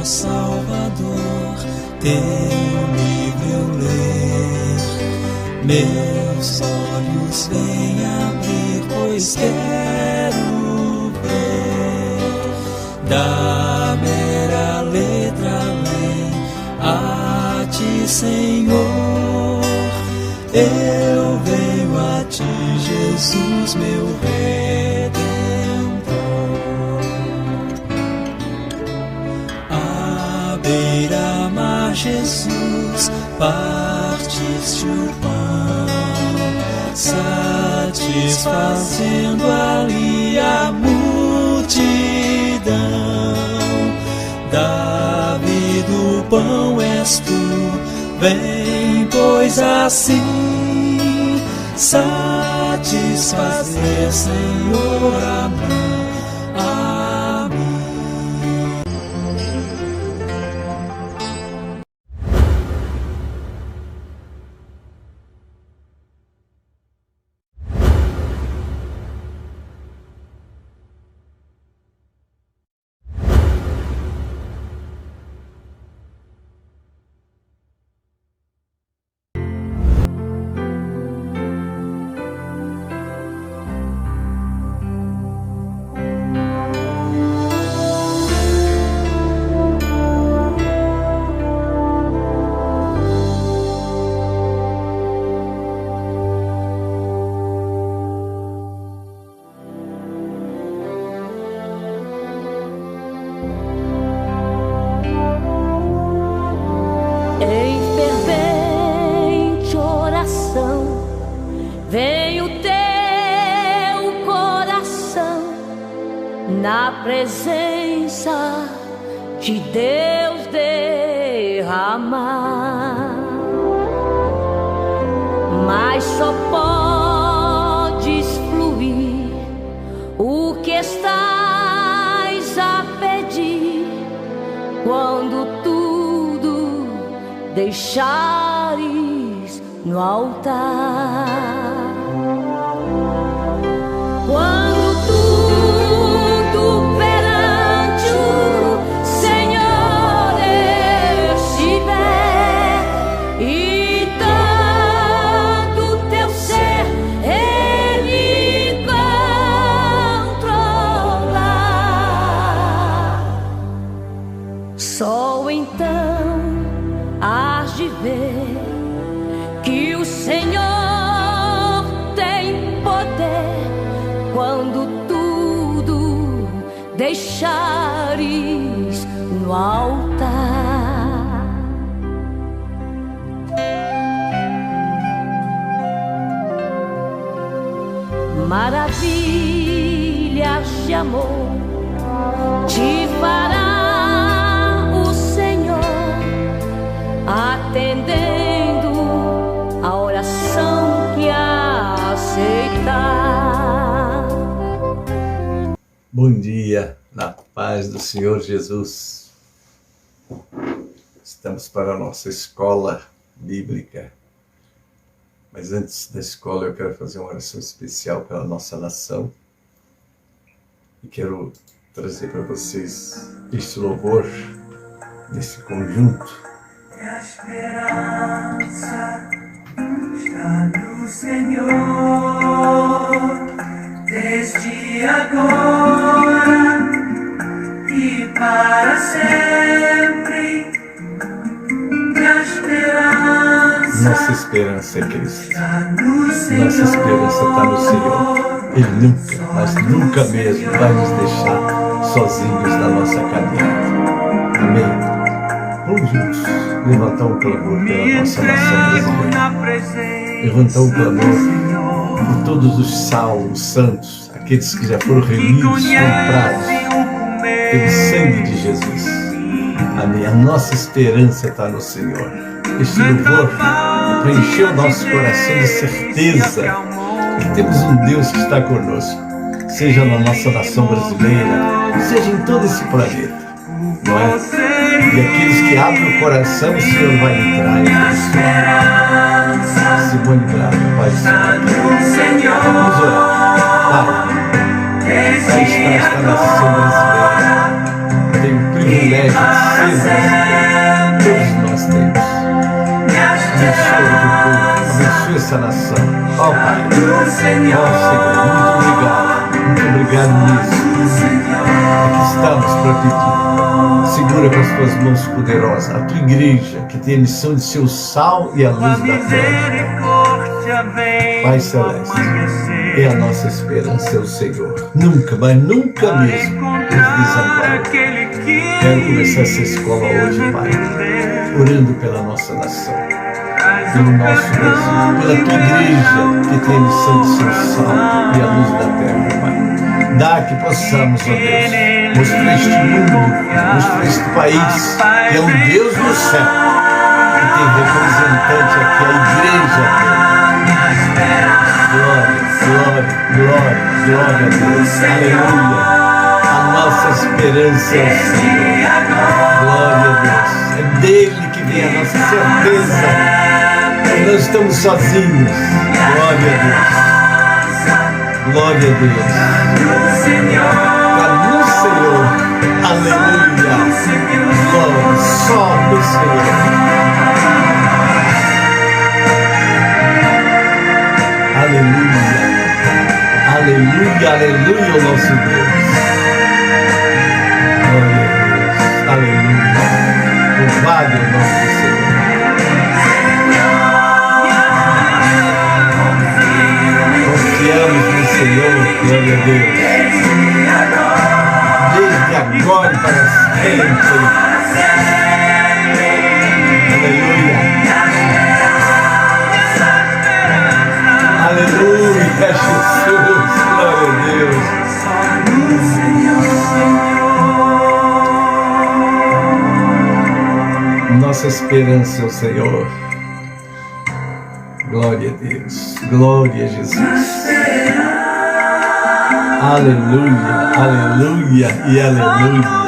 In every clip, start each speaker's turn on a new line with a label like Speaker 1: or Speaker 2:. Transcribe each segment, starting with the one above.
Speaker 1: Salvador, teu livro eu ler, meus olhos vêm abrir, pois quero ver da mera letra além a ti, Senhor. Eu venho a ti, Jesus, meu Redentor. À beira-mar, Jesus, partiste o pão, satisfazendo ali a multidão. Davi do pão és tu, vem, pois assim satisfazer, Senhor, a mim.
Speaker 2: Na presença de Deus derramar, mas só podes fluir o que estás a pedir quando tudo deixares no altar. Só então hás de ver que o Senhor tem poder quando tudo deixares no altar. Maravilhas de amor te fará atendendo a oração que aceitar.
Speaker 3: Bom dia, na paz do Senhor Jesus. Estamos para a nossa escola bíblica. Mas antes da escola eu quero fazer uma oração especial pela nossa nação. E quero trazer para vocês este louvor, nesse conjunto.
Speaker 4: A esperança está no Senhor, desde agora e para sempre. A esperança,
Speaker 3: nossa esperança é Cristo.
Speaker 4: Nossa
Speaker 3: esperança está no Senhor. Ele nunca, mas nunca mesmo vai nos deixar sozinhos na nossa caminhada. Amém. Vamos juntos levantar um clamor pela nossa nação brasileira. Levantar um clamor por todos os salvos, santos, aqueles que já foram remidos, comprados pelo sangue de Jesus. Amém. A nossa esperança está no Senhor. Este louvor preencheu o nosso coração de certeza que temos um Deus que está conosco, seja na nossa nação brasileira, seja em todo esse planeta, não é? E aqueles que abrem o coração, o Senhor vai entrar e abençoar. Simone Braga, Pai do Senhor. Vamos orar. Pai, aí está esta nação brasileira. Tem o privilégio de ser essa nação. Ó Pai, ó Senhor, muito obrigado nisso. Aqui estamos para pedir. Segura com as tuas mãos poderosas a tua igreja, que tem a missão de ser o sal e a luz da terra. Pai Celeste, é a nossa esperança, é o Senhor. Nunca, mas nunca mesmo nos desamparou. Quero começar essa escola hoje, Pai, orando pela nossa nação, pelo nosso Brasil, pela tua igreja, que tem a missão de ser o sal e a luz da terra, Pai. Dá que possamos, ó Deus, mostrar este mundo, mostrar este país, que é um Deus no céu, que tem representante aqui, a igreja. Glória a Deus, aleluia. A nossa esperança é o Senhor. Glória a Deus. É dele que vem a nossa certeza. Nós estamos sozinhos. Glória a Deus. Glória a Deus. Está no Senhor. Aleluia. Glória só no Senhor. Aleluia. Aleluia, aleluia, o nosso Deus. Glória a Deus, aleluia. Louvado é o nome do Senhor. Confiamos no Senhor, glória a Deus. Desde agora e para sempre. Aleluia. Aleluia, Jesus, glória a Deus. Nossa esperança é o Senhor. Glória a Deus, glória a Jesus. Aleluia, aleluia e aleluia.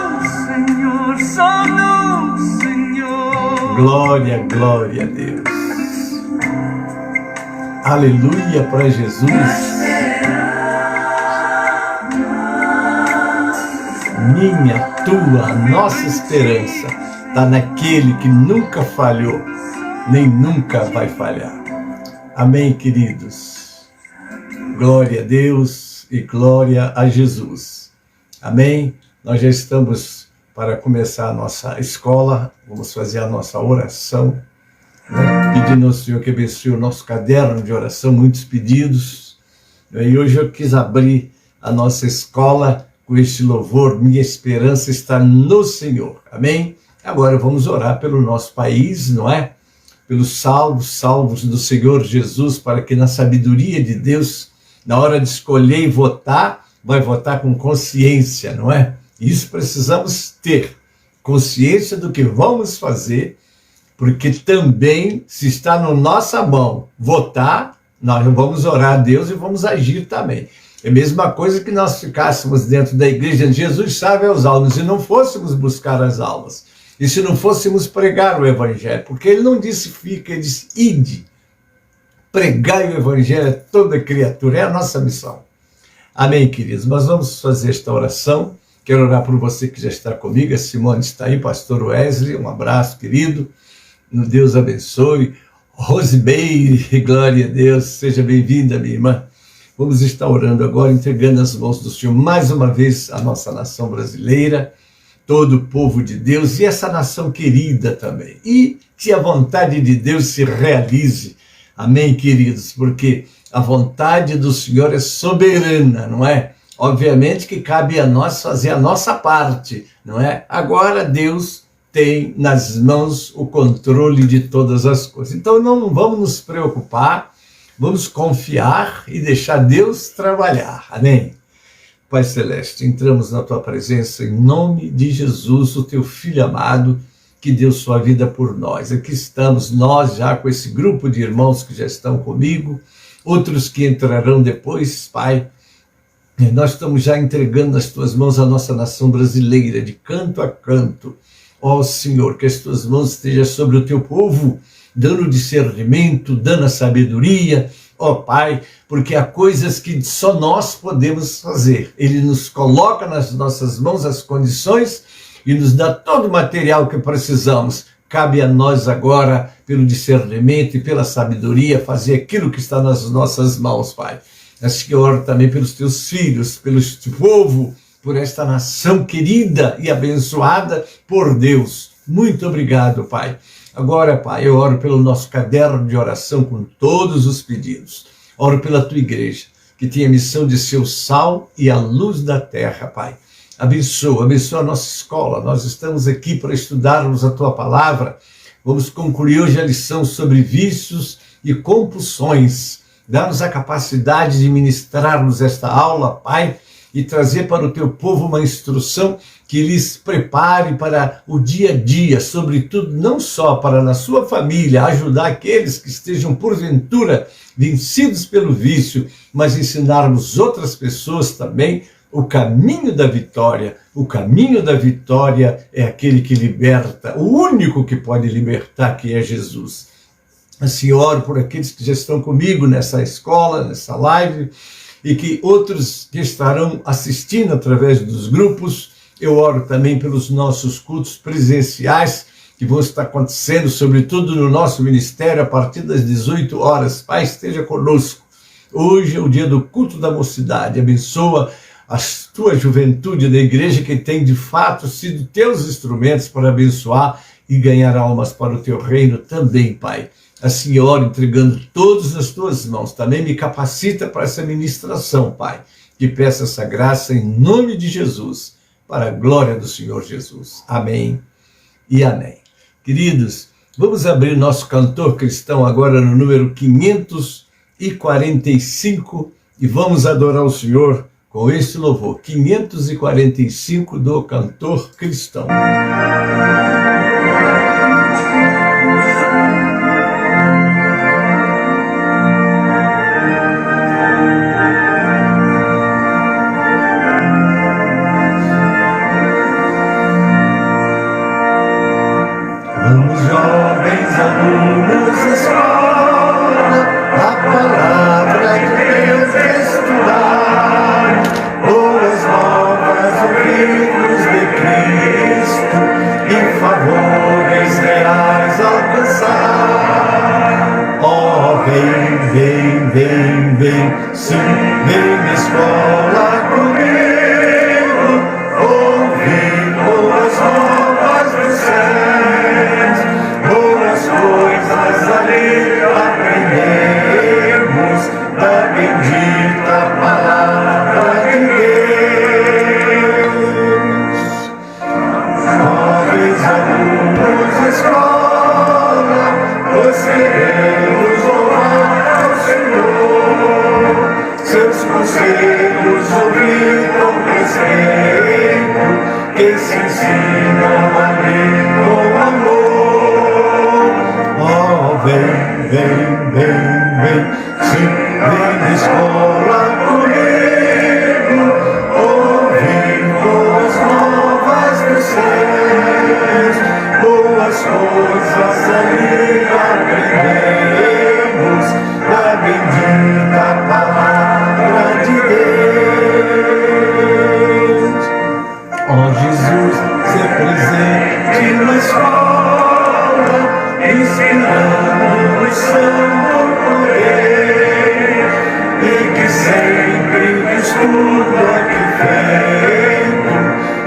Speaker 3: Glória, glória a Deus. Aleluia para Jesus. Minha, tua, nossa esperança está naquele que nunca falhou, nem nunca vai falhar. Amém, queridos? Glória a Deus e glória a Jesus. Amém? Nós já estamos para começar a nossa escola, vamos fazer a nossa oração, né? Pedindo ao Senhor que abençoe o nosso caderno de oração, muitos pedidos. E hoje eu quis abrir a nossa escola com este louvor, minha esperança está no Senhor. Amém? Agora vamos orar pelo nosso país, não é? Pelos salvos do Senhor Jesus, para que na sabedoria de Deus, na hora de escolher e votar, vai votar com consciência, não é? Isso precisamos ter, consciência do que vamos fazer, porque também, se está na nossa mão votar, nós vamos orar a Deus e vamos agir também. É a mesma coisa que nós ficássemos dentro da igreja, Jesus sabe aos almas, e não fôssemos buscar as almas, e se não fôssemos pregar o evangelho, porque ele não disse fica, ele disse ide, pregai o evangelho a toda criatura, é a nossa missão. Amém, queridos? Nós vamos fazer esta oração. Quero orar por você que já está comigo, a Simone está aí, pastor Wesley, um abraço, querido. Deus abençoe. Rosimeire, glória a Deus, seja bem-vinda, minha irmã. Vamos estar orando agora, entregando as mãos do Senhor, mais uma vez, a nossa nação brasileira, todo o povo de Deus e essa nação querida também. E que a vontade de Deus se realize. Amém, queridos? Porque a vontade do Senhor é soberana, não é? Obviamente que cabe a nós fazer a nossa parte, não é? Agora Deus tem nas mãos o controle de todas as coisas. Então não vamos nos preocupar, vamos confiar e deixar Deus trabalhar. Amém? Pai Celeste, entramos na tua presença em nome de Jesus, o teu Filho amado, que deu sua vida por nós. Aqui estamos nós já com esse grupo de irmãos que já estão comigo, outros que entrarão depois, Pai. Nós estamos já entregando nas tuas mãos a nossa nação brasileira, de canto a canto. Ó Senhor, que as tuas mãos estejam sobre o teu povo, dando discernimento, dando a sabedoria, ó Pai, porque há coisas que só nós podemos fazer. Ele nos coloca nas nossas mãos as condições e nos dá todo o material que precisamos cabe a nós agora, pelo discernimento e pela sabedoria, fazer aquilo que está nas nossas mãos, Pai. Assim eu oro também pelos teus filhos, pelo este povo, por esta nação querida e abençoada por Deus. Muito obrigado, Pai. Agora, Pai, eu oro pelo nosso caderno de oração com todos os pedidos. Oro pela tua igreja, que tem a missão de ser o sal e a luz da terra, Pai. Abençoa a nossa escola. Nós estamos aqui para estudarmos a tua palavra. Vamos concluir hoje a lição sobre vícios e compulsões. Dá-nos a capacidade de ministrarmos esta aula, Pai, e trazer para o teu povo uma instrução que lhes prepare para o dia a dia, sobretudo não só para na sua família ajudar aqueles que estejam porventura vencidos pelo vício, mas ensinarmos outras pessoas também o caminho da vitória. O caminho da vitória é aquele que liberta, o único que pode libertar, que é Jesus. Assim, oro por aqueles que já estão comigo nessa escola, nessa live, e que outros que estarão assistindo através dos grupos. Eu oro também pelos nossos cultos presenciais, que vão estar acontecendo, sobretudo no nosso ministério, a partir das 18 horas. Pai, esteja conosco. Hoje é o dia do culto da mocidade. Abençoa a tua juventude da igreja, que tem de fato sido teus instrumentos para abençoar e ganhar almas para o teu reino também, Pai. Assim eu oro entregando todos nas tuas mãos. Também me capacita para essa ministração, Pai. Que peça essa graça em nome de Jesus, para a glória do Senhor Jesus. Amém e amém. Queridos, vamos abrir nosso cantor cristão agora no número 545 e vamos adorar o Senhor com este louvor. 545 do cantor cristão.
Speaker 1: Vamos, jovens alunos, escola, a palavra de Deus estudar, boas novas, ouvidos de Cristo, e favores reais alcançar. Oh, vem, vem, vem, vem, sim, vem na escola comigo, ouvir boas novas do céu. Coisas ali aprendemos da bendita palavra de Deus. Jovens alunos de escola, nós queremos louvar ao Senhor. Seus conselhos ouvir com respeito, que se ensinam a ler com amor. Vem, vem, vem, vem, sim, vem na escola comigo, ouvir boas novas dos céus, boas coisas ali aprendemos da bendita palavra de Deus. Ó Jesus, ser presente na escola, ensinando o santo poder, e que sempre que estudo aqui feito,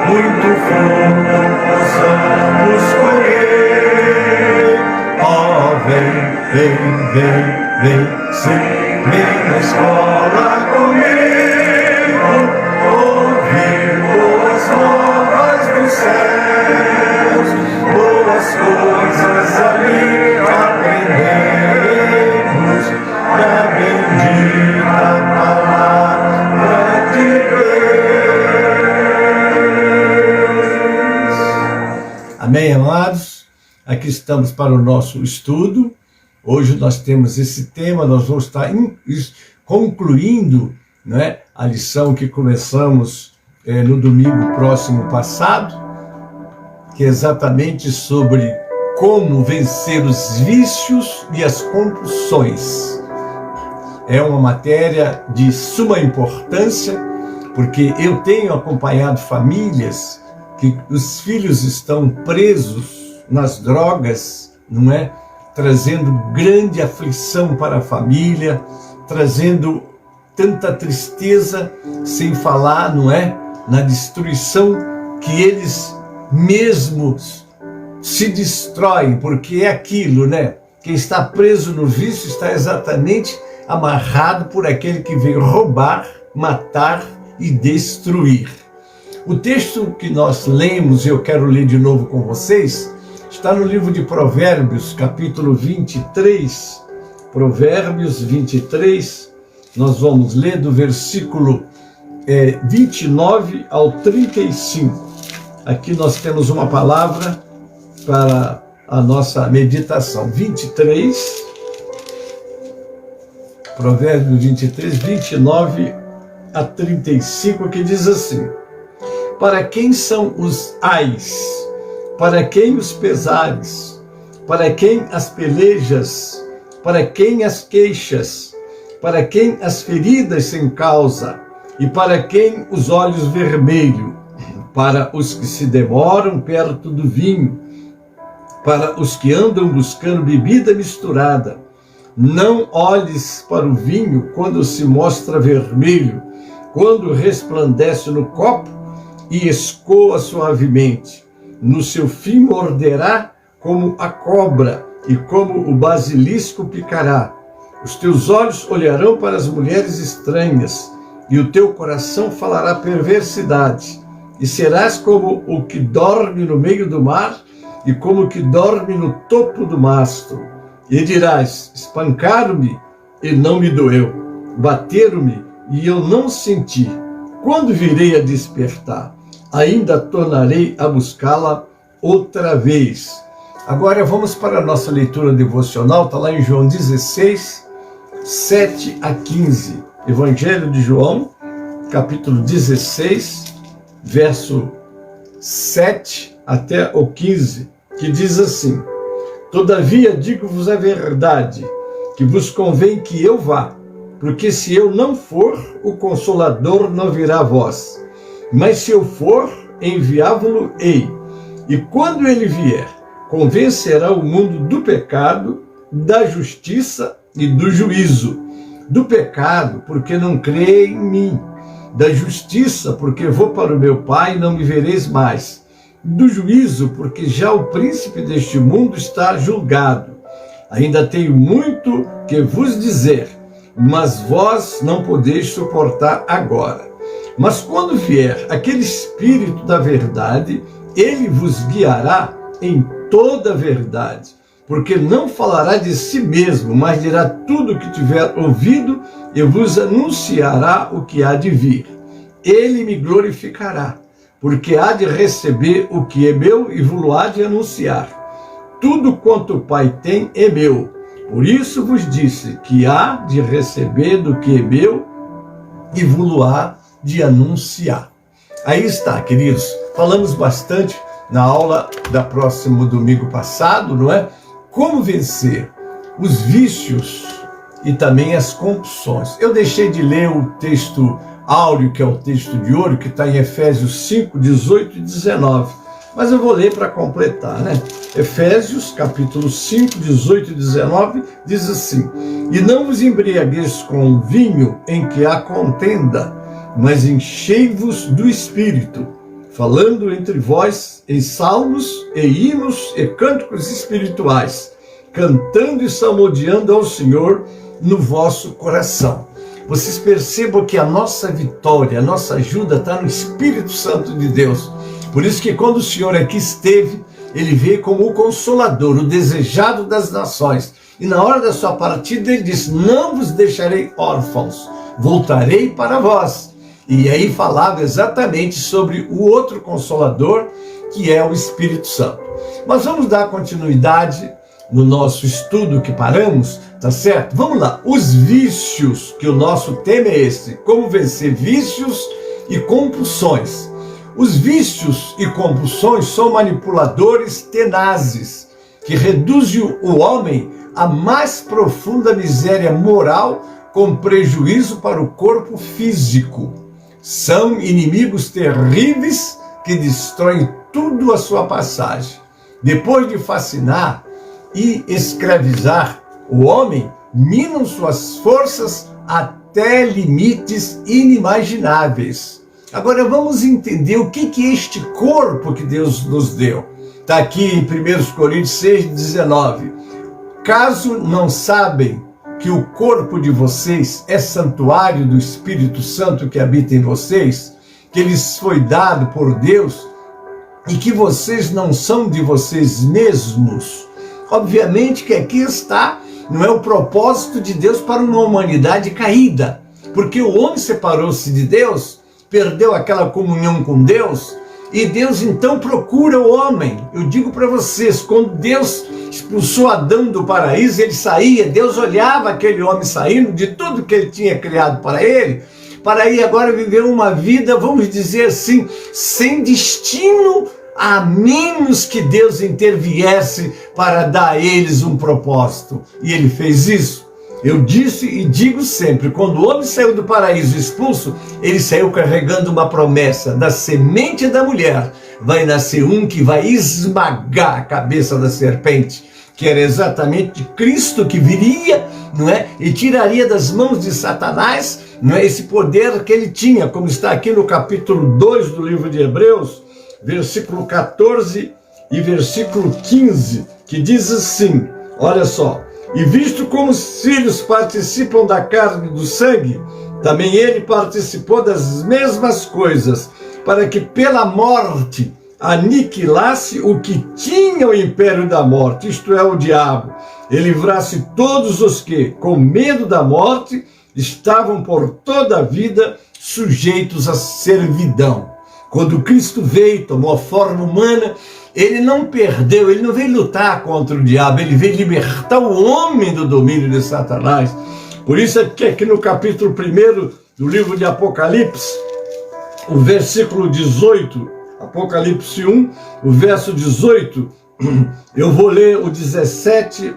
Speaker 1: muito fruto possamos colher. Oh, vem, vem, vem, vem, sim, vem na escola comigo, ouvir boas novas dos céus, boas coisas ali aprendemos da bendita palavra de Deus.
Speaker 3: Amém, amados? Aqui estamos para o nosso estudo. Hoje nós temos esse tema, nós vamos estar concluindo, né, a lição que começamos no domingo próximo passado, que é exatamente sobre como vencer os vícios e as compulsões. É uma matéria de suma importância, porque eu tenho acompanhado famílias que os filhos estão presos, nas drogas, não é? Trazendo grande aflição para a família, trazendo tanta tristeza, sem falar, não é? Na destruição que eles mesmos se destroem, porque é aquilo, né? Quem está preso no vício está exatamente amarrado por aquele que veio roubar, matar e destruir. O texto que nós lemos, e eu quero ler de novo com vocês, está no livro de Provérbios, capítulo 23. Provérbios 23, nós vamos ler do versículo 29 ao 35. Aqui nós temos uma palavra para a nossa meditação. 23, Provérbios 23, 29 a 35, que diz assim: para quem são os ais? Para quem os pesares? Para quem as pelejas? Para quem as queixas? Para quem as feridas sem causa? E para quem os olhos vermelhos? Para os que se demoram perto do vinho, para os que andam buscando bebida misturada. Não olhes para o vinho quando se mostra vermelho, quando resplandece no copo e escoa suavemente. No seu fim morderá como a cobra e como o basilisco picará. Os teus olhos olharão para as mulheres estranhas e o teu coração falará perversidade. E serás como o que dorme no meio do mar e como o que dorme no topo do mastro. E dirás: espancaram-me e não me doeu, bateram-me e eu não senti. Quando virei a despertar? Ainda tornarei a buscá-la outra vez. Agora vamos para a nossa leitura devocional, está lá em João 16, 7 a 15. Evangelho de João, capítulo 16, verso 7 até o 15, que diz assim: todavia digo-vos a verdade, que vos convém que eu vá, porque se eu não for, o Consolador não virá a vós. Mas se eu for, enviá-lo-ei. E quando ele vier, convencerá o mundo do pecado, da justiça e do juízo. Do pecado, porque não crê em mim. Da justiça, porque vou para o meu Pai e não me vereis mais. Do juízo, porque já o príncipe deste mundo está julgado. Ainda tenho muito que vos dizer, mas vós não podeis suportar agora. Mas quando vier aquele Espírito da verdade, ele vos guiará em toda a verdade, porque não falará de si mesmo, mas dirá tudo o que tiver ouvido e vos anunciará o que há de vir. Ele me glorificará, porque há de receber o que é meu e vos há de anunciar. Tudo quanto o Pai tem é meu. Por isso vos disse que há de receber do que é meu e vos há de anunciar. Aí está, queridos. Falamos bastante na aula da próximo domingo passado, não é? Como vencer os vícios e também as compulsões. Eu deixei de ler o texto áureo, que é o texto de ouro, que está em Efésios 5, 18 e 19. Mas eu vou ler para completar, né? Efésios, capítulo 5, 18 e 19, diz assim: e não vos embriagueis com vinho em que há contenda, mas enchei-vos do Espírito, falando entre vós em salmos e hinos e cânticos espirituais, cantando e salmodiando ao Senhor no vosso coração. Vocês percebam que a nossa vitória, a nossa ajuda está no Espírito Santo de Deus. Por isso que quando o Senhor aqui esteve, ele veio como o Consolador, o desejado das nações. E na hora da sua partida ele disse: não vos deixarei órfãos, voltarei para vós. E aí falava exatamente sobre o outro Consolador, que é o Espírito Santo. Mas vamos dar continuidade no nosso estudo que paramos, tá certo? Vamos lá. Os vícios, que o nosso tema é esse: como vencer vícios e compulsões. Os vícios e compulsões são manipuladores tenazes, que reduzem o homem à mais profunda miséria moral, com prejuízo para o corpo físico. São inimigos terríveis que destroem tudo à sua passagem. depois de fascinar e escravizar o homem, minam suas forças até limites inimagináveis. Agora vamos entender o que é este corpo que Deus nos deu. Está aqui em 1 Coríntios 6,19. Caso não sabem que o corpo de vocês é santuário do Espírito Santo que habita em vocês, que lhes foi dado por Deus e que vocês não são de vocês mesmos. Obviamente que aqui está, não é o propósito de Deus para uma humanidade caída, porque o homem separou-se de Deus, perdeu aquela comunhão com Deus, e Deus então procura o homem. Eu digo para vocês, quando Deus expulsou Adão do paraíso, ele saía, Deus olhava aquele homem saindo de tudo que ele tinha criado para ele, para ir agora viver uma vida, vamos dizer assim, sem destino, a menos que Deus interviesse para dar a eles um propósito. E ele fez isso. Eu disse e digo sempre, quando o homem saiu do paraíso expulso, ele saiu carregando uma promessa: da semente da mulher vai nascer um que vai esmagar a cabeça da serpente, que era exatamente Cristo, que viria, não é? E tiraria das mãos de Satanás, não é, esse poder que ele tinha, como está aqui no capítulo 2 do livro de Hebreus, versículo 14 e versículo 15, que diz assim, olha só: e visto como os filhos participam da carne e do sangue, também ele participou das mesmas coisas, para que pela morte aniquilasse o que tinha o império da morte, isto é, o diabo, e livrasse todos os que, com medo da morte, estavam por toda a vida sujeitos à servidão. Quando Cristo veio, tomou a forma humana, ele não perdeu, ele não veio lutar contra o diabo, ele veio libertar o homem do domínio de Satanás. Por isso é que aqui no capítulo 1 do livro de Apocalipse, o versículo 18, Apocalipse 1, o verso 18, eu vou ler o 17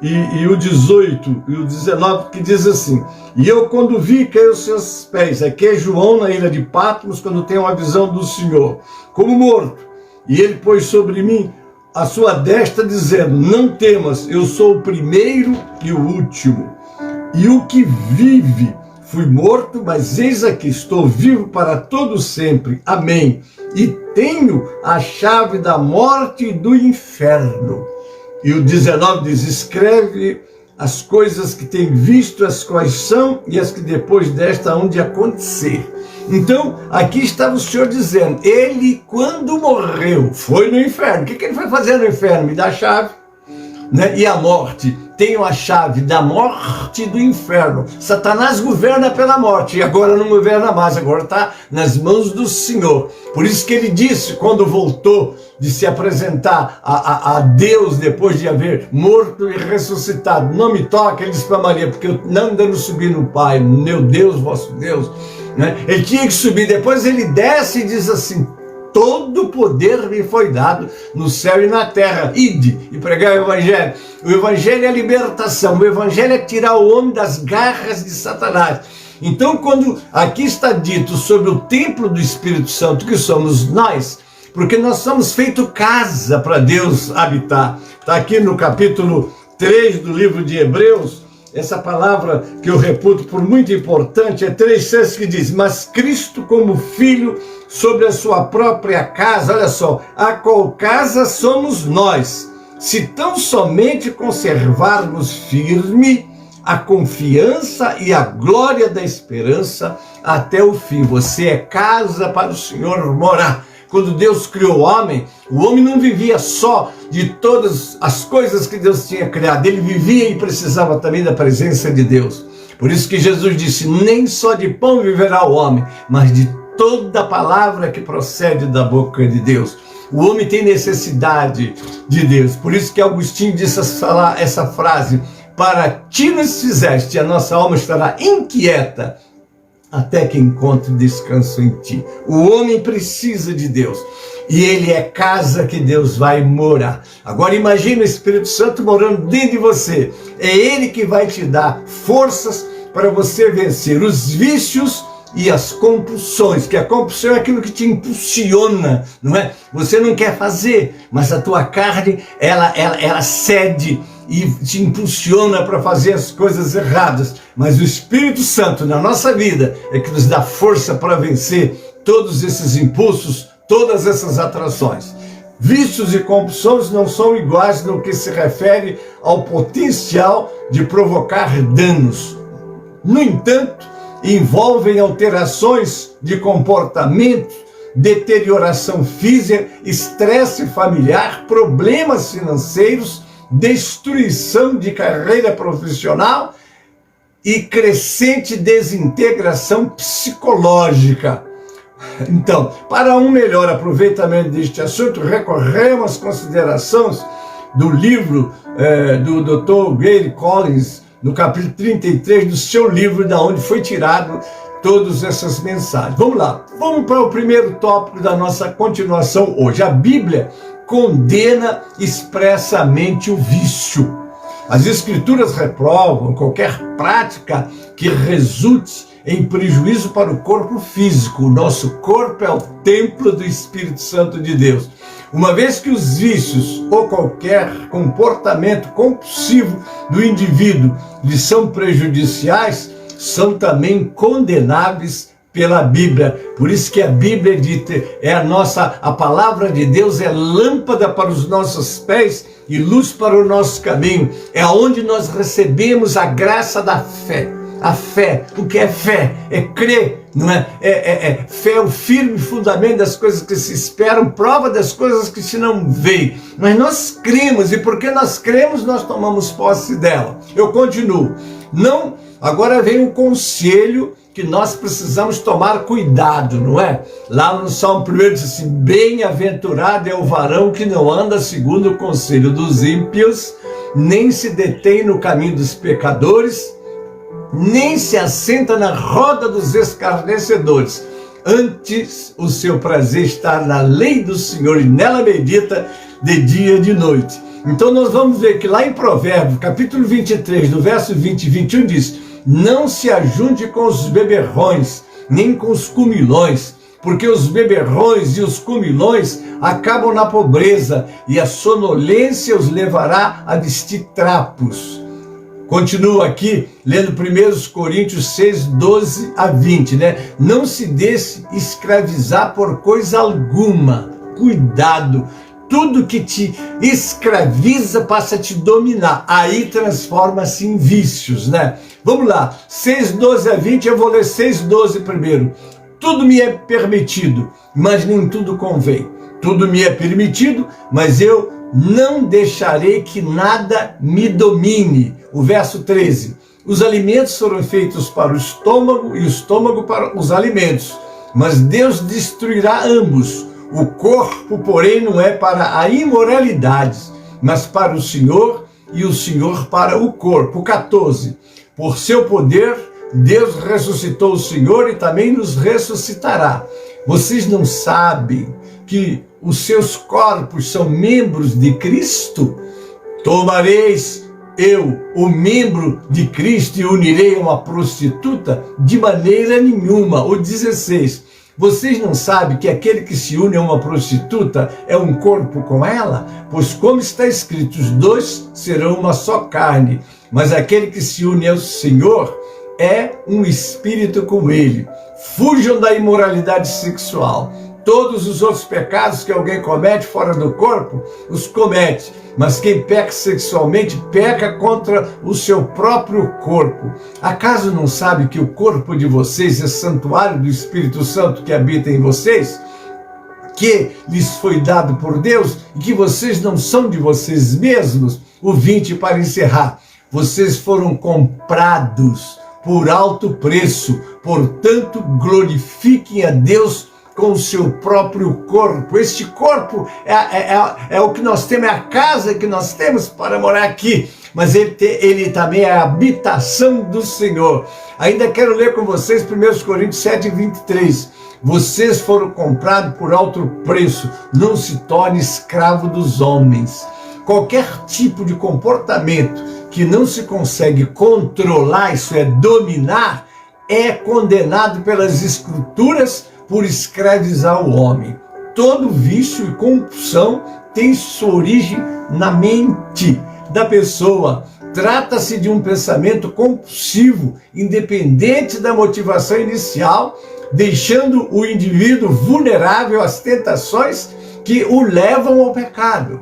Speaker 3: e o 18 e o 19, que diz assim: e eu, quando vi, caí aos seus pés. Aqui é João na ilha de Patmos, quando tem uma visão do Senhor, como morto. E ele pôs sobre mim a sua destra, dizendo: não temas, eu sou o primeiro e o último, e o que vive. Fui morto, mas eis aqui, estou vivo para todo sempre. Amém. E tenho a chave da morte e do inferno. E o 19 diz: escreve as coisas que tem visto, as quais são, e as que depois desta hão de acontecer. Então, aqui estava o Senhor dizendo, ele, quando morreu, foi no inferno. O que ele foi fazer no inferno? Me dá a chave, né? E a morte? Tenho a chave da morte e do inferno. Satanás governa pela morte, e agora não governa mais, agora está nas mãos do Senhor. Por isso que ele disse, quando voltou de se apresentar a Deus, depois de haver morto e ressuscitado: não me toque, ele disse para Maria, porque eu não ando subir no Pai, meu Deus, vosso Deus, né? Ele tinha que subir, depois ele desce e diz assim: todo poder me foi dado no céu e na terra. Ide e pregai o Evangelho. O Evangelho é a libertação. O Evangelho é tirar o homem das garras de Satanás. Então, quando aqui está dito sobre o templo do Espírito Santo, que somos nós, porque nós somos feito casa para Deus habitar. Está aqui no capítulo 3 do livro de Hebreus, essa palavra que eu reputo por muito importante, é 3:6, que diz: mas Cristo como filho sobre a sua própria casa, olha só, a qual casa somos nós, se tão somente conservarmos firme a confiança e a glória da esperança até o fim. Você é casa para o Senhor morar. Quando Deus criou o homem não vivia só de todas as coisas que Deus tinha criado, ele vivia e precisava também da presença de Deus. Por isso que Jesus disse: nem só de pão viverá o homem, mas de toda palavra que procede da boca de Deus. O homem tem necessidade de Deus. Por isso que Agostinho disse essa frase: para ti nos fizeste, a nossa alma estará inquieta até que encontre descanso em ti. O homem precisa de Deus, e ele é casa que Deus vai morar. Agora imagine o Espírito Santo morando dentro de você. É ele que vai te dar forças para você vencer os vícios e as compulsões, que a compulsão é aquilo que te impulsiona, não é? Você não quer fazer, mas a tua carne, ela cede e te impulsiona para fazer as coisas erradas. Mas o Espírito Santo na nossa vida é que nos dá força para vencer todos esses impulsos, todas essas atrações. Vícios e compulsões não são iguais no que se refere ao potencial de provocar danos. No entanto, envolvem alterações de comportamento, deterioração física, estresse familiar, problemas financeiros, destruição de carreira profissional e crescente desintegração psicológica. Então, para um melhor aproveitamento deste assunto, recorremos às considerações do livro do Dr. Gary Collins, no capítulo 33 do seu livro, da onde foi tirado todas essas mensagens. Vamos lá, vamos para o primeiro tópico da nossa continuação hoje. A Bíblia condena expressamente o vício. As Escrituras reprovam qualquer prática que resulte em prejuízo para o corpo físico. O nosso corpo é o templo do Espírito Santo de Deus. Uma vez que os vícios ou qualquer comportamento compulsivo do indivíduo lhe são prejudiciais, são também condenáveis pela Bíblia. Por isso que a Bíblia é dita, a palavra de Deus é lâmpada para os nossos pés e luz para o nosso caminho. É onde nós recebemos a graça da fé. A fé, o que é fé? É crer, não é? Fé é o firme fundamento das coisas que se esperam, prova das coisas que se não veem. Mas nós cremos, e porque nós cremos, nós tomamos posse dela. Eu continuo. Não, agora vem um conselho que nós precisamos tomar cuidado, não é? Lá no Salmo 1 diz assim: bem-aventurado é o varão que não anda segundo o conselho dos ímpios, nem se detém no caminho dos pecadores, nem se assenta na roda dos escarnecedores. Antes o seu prazer está na lei do Senhor, e nela medita de dia e de noite. Então nós vamos ver que lá em Provérbios, capítulo 23, do verso 20 e 21 diz: não se ajunte com os beberrões, nem com os comilões, porque os beberrões e os comilões acabam na pobreza, e a sonolência os levará a vestir trapos. Continua aqui, lendo 1 Coríntios 6, 12 a 20, né? Não se deixe escravizar por coisa alguma. Cuidado, tudo que te escraviza passa a te dominar. Aí transforma-se em vícios, né? Vamos lá, 6, 12 a 20, eu vou ler 6, 12 primeiro. Tudo me é permitido, mas nem tudo convém. Tudo me é permitido, mas eu não deixarei que nada me domine. O verso 13, os alimentos foram feitos para o estômago e o estômago para os alimentos, mas Deus destruirá ambos. O corpo, porém, não é para a imoralidade, mas para o Senhor, e o Senhor para o corpo. 14, por seu poder, Deus ressuscitou o Senhor e também nos ressuscitará. Vocês não sabem que os seus corpos são membros de Cristo? Tomareis eu, o membro de Cristo, e unirei a uma prostituta? De maneira nenhuma. O 16, vocês não sabem que aquele que se une a uma prostituta é um corpo com ela? Pois como está escrito, os dois serão uma só carne. Mas aquele que se une ao Senhor é um espírito com ele. Fujam da imoralidade sexual. Todos os outros pecados que alguém comete fora do corpo, os comete. Mas quem peca sexualmente, peca contra o seu próprio corpo. Acaso não sabe que o corpo de vocês é santuário do Espírito Santo que habita em vocês? Que lhes foi dado por Deus e que vocês não são de vocês mesmos? O 20 para encerrar. Vocês foram comprados por alto preço. Portanto, glorifiquem a Deus com o seu próprio corpo. Este corpo é o que nós temos, é a casa que nós temos para morar aqui, mas ele também é a habitação do Senhor. Ainda quero ler com vocês 1 Coríntios 7, 23. Vocês foram comprados por alto preço, não se torne escravo dos homens. Qualquer tipo de comportamento que não se consegue controlar, isso é dominar, é condenado pelas Escrituras por escravizar o homem. Todo vício e compulsão tem sua origem na mente da pessoa. Trata-se de um pensamento compulsivo, independente da motivação inicial, deixando o indivíduo vulnerável às tentações que o levam ao pecado.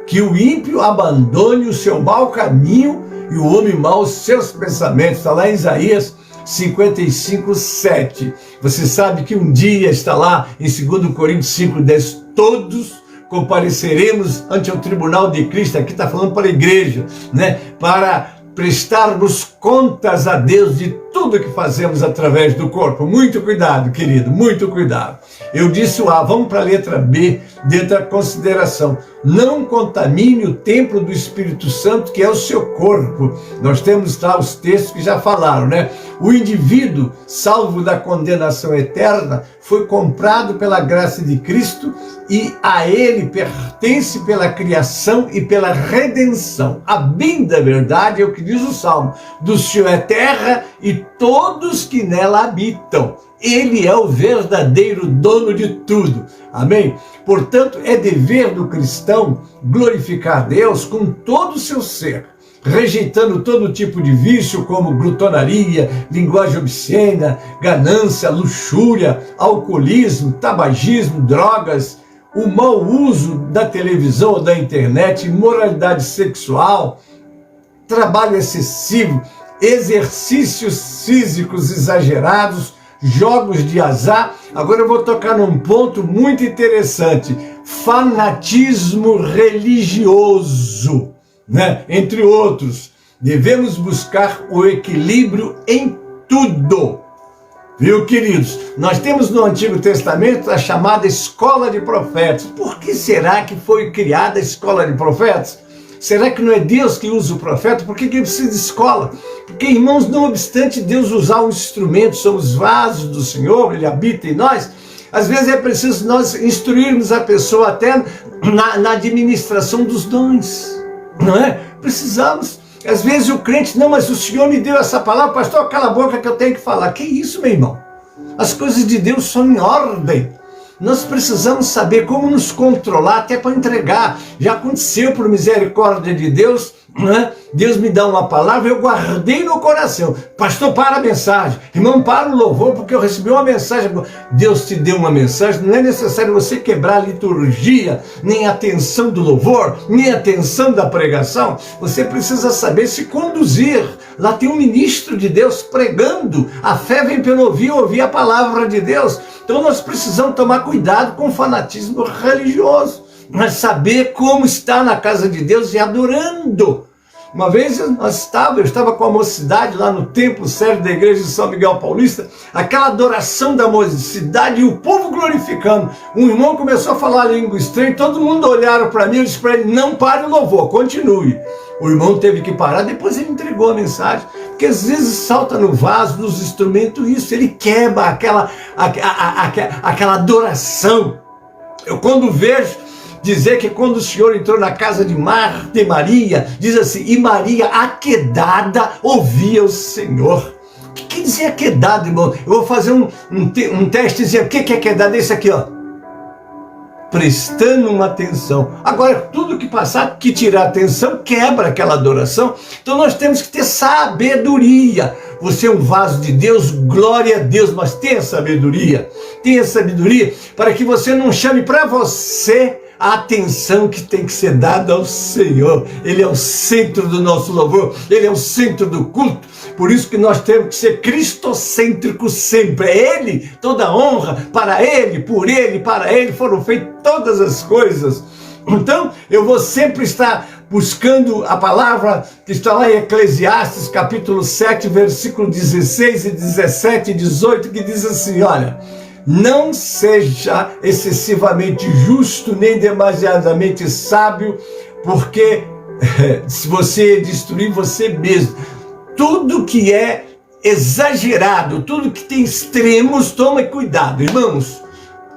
Speaker 3: Que o ímpio abandone o seu mau caminho e o homem mau os seus pensamentos. Está lá em Isaías 55:7. Você sabe que um dia está lá em 2 Coríntios 5:10, todos compareceremos ante o tribunal de Cristo. Aqui está falando para a igreja, né? Para prestarmos contas a Deus de tudo que fazemos através do corpo. Muito cuidado, querido, muito cuidado. Eu disse o A, vamos para a letra B, dentro da consideração. Não contamine o templo do Espírito Santo, que é o seu corpo. Nós temos lá os textos que já falaram, né? O indivíduo, salvo da condenação eterna, foi comprado pela graça de Cristo e a ele pertence pela criação e pela redenção. A bem da verdade é o que diz o Salmo: do Senhor é terra e todos que nela habitam. Ele é o verdadeiro dono de tudo. Amém? Portanto, é dever do cristão glorificar Deus com todo o seu ser, rejeitando todo tipo de vício como glutonaria, linguagem obscena, ganância, luxúria, alcoolismo, tabagismo, drogas, o mau uso da televisão ou da internet, imoralidade sexual, trabalho excessivo, exercícios físicos exagerados, jogos de azar. Agora eu vou tocar num ponto muito interessante: fanatismo religioso, né? Entre outros. Devemos buscar o equilíbrio em tudo. Viu, queridos? Nós temos no Antigo Testamento a chamada Escola de Profetas. Por que será que foi criada a Escola de Profetas? Será que não é Deus que usa o profeta? Por que ele precisa de escola? Porque, irmãos, não obstante Deus usar um instrumento, somos vasos do Senhor, Ele habita em nós, às vezes é preciso nós instruirmos a pessoa até na administração dos dons, não é? Precisamos. Às vezes o crente, não, mas o Senhor me deu essa palavra, pastor, cala a boca que eu tenho que falar. Que isso, meu irmão? As coisas de Deus são em ordem. Nós precisamos saber como nos controlar até para entregar. Já aconteceu, por misericórdia de Deus, né? Deus me dá uma palavra, eu guardei no coração. Pastor, para a mensagem. Irmão, para o louvor, porque eu recebi uma mensagem. Deus te deu uma mensagem, não é necessário você quebrar a liturgia, nem a atenção do louvor, nem a atenção da pregação. Você precisa saber se conduzir. Lá tem um ministro de Deus pregando. A fé vem pelo ouvir a palavra de Deus. Então nós precisamos tomar cuidado com o fanatismo religioso, mas saber como estar na casa de Deus e adorando. Uma vez eu estava com a mocidade lá no templo sério da igreja de São Miguel Paulista, aquela adoração da mocidade e o povo glorificando. Um irmão começou a falar língua estranha, todo mundo olharam para mim, eu disse para ele: não pare o louvor, continue. O irmão teve que parar, depois ele entregou a mensagem, porque às vezes salta no vaso dos instrumentos isso, ele quebra aquela adoração. Eu quando vejo dizer que quando o Senhor entrou na casa de Marta e Maria, diz assim, e Maria, aquedada, ouvia o Senhor. O que quer dizer aquedada, irmão? Eu vou fazer um testezinho. O que é aquedada? Esse aqui, ó. Prestando uma atenção. Agora, tudo que passar, que tirar atenção, quebra aquela adoração. Então nós temos que ter sabedoria. Você é um vaso de Deus, glória a Deus, mas tenha sabedoria. Tenha sabedoria para que você não chame para você a atenção que tem que ser dada ao Senhor. Ele é o centro do nosso louvor, Ele é o centro do culto. Por isso que nós temos que ser cristocêntricos sempre. É Ele, toda honra, para Ele, por Ele, para Ele foram feitas todas as coisas. Então, eu vou sempre estar buscando a palavra que está lá em Eclesiastes, capítulo 7, versículo 16 e 17 e 18, que diz assim, olha: não seja excessivamente justo, nem demasiadamente sábio, porque se você destruir você mesmo. Tudo que é exagerado, tudo que tem extremos, tome cuidado, irmãos.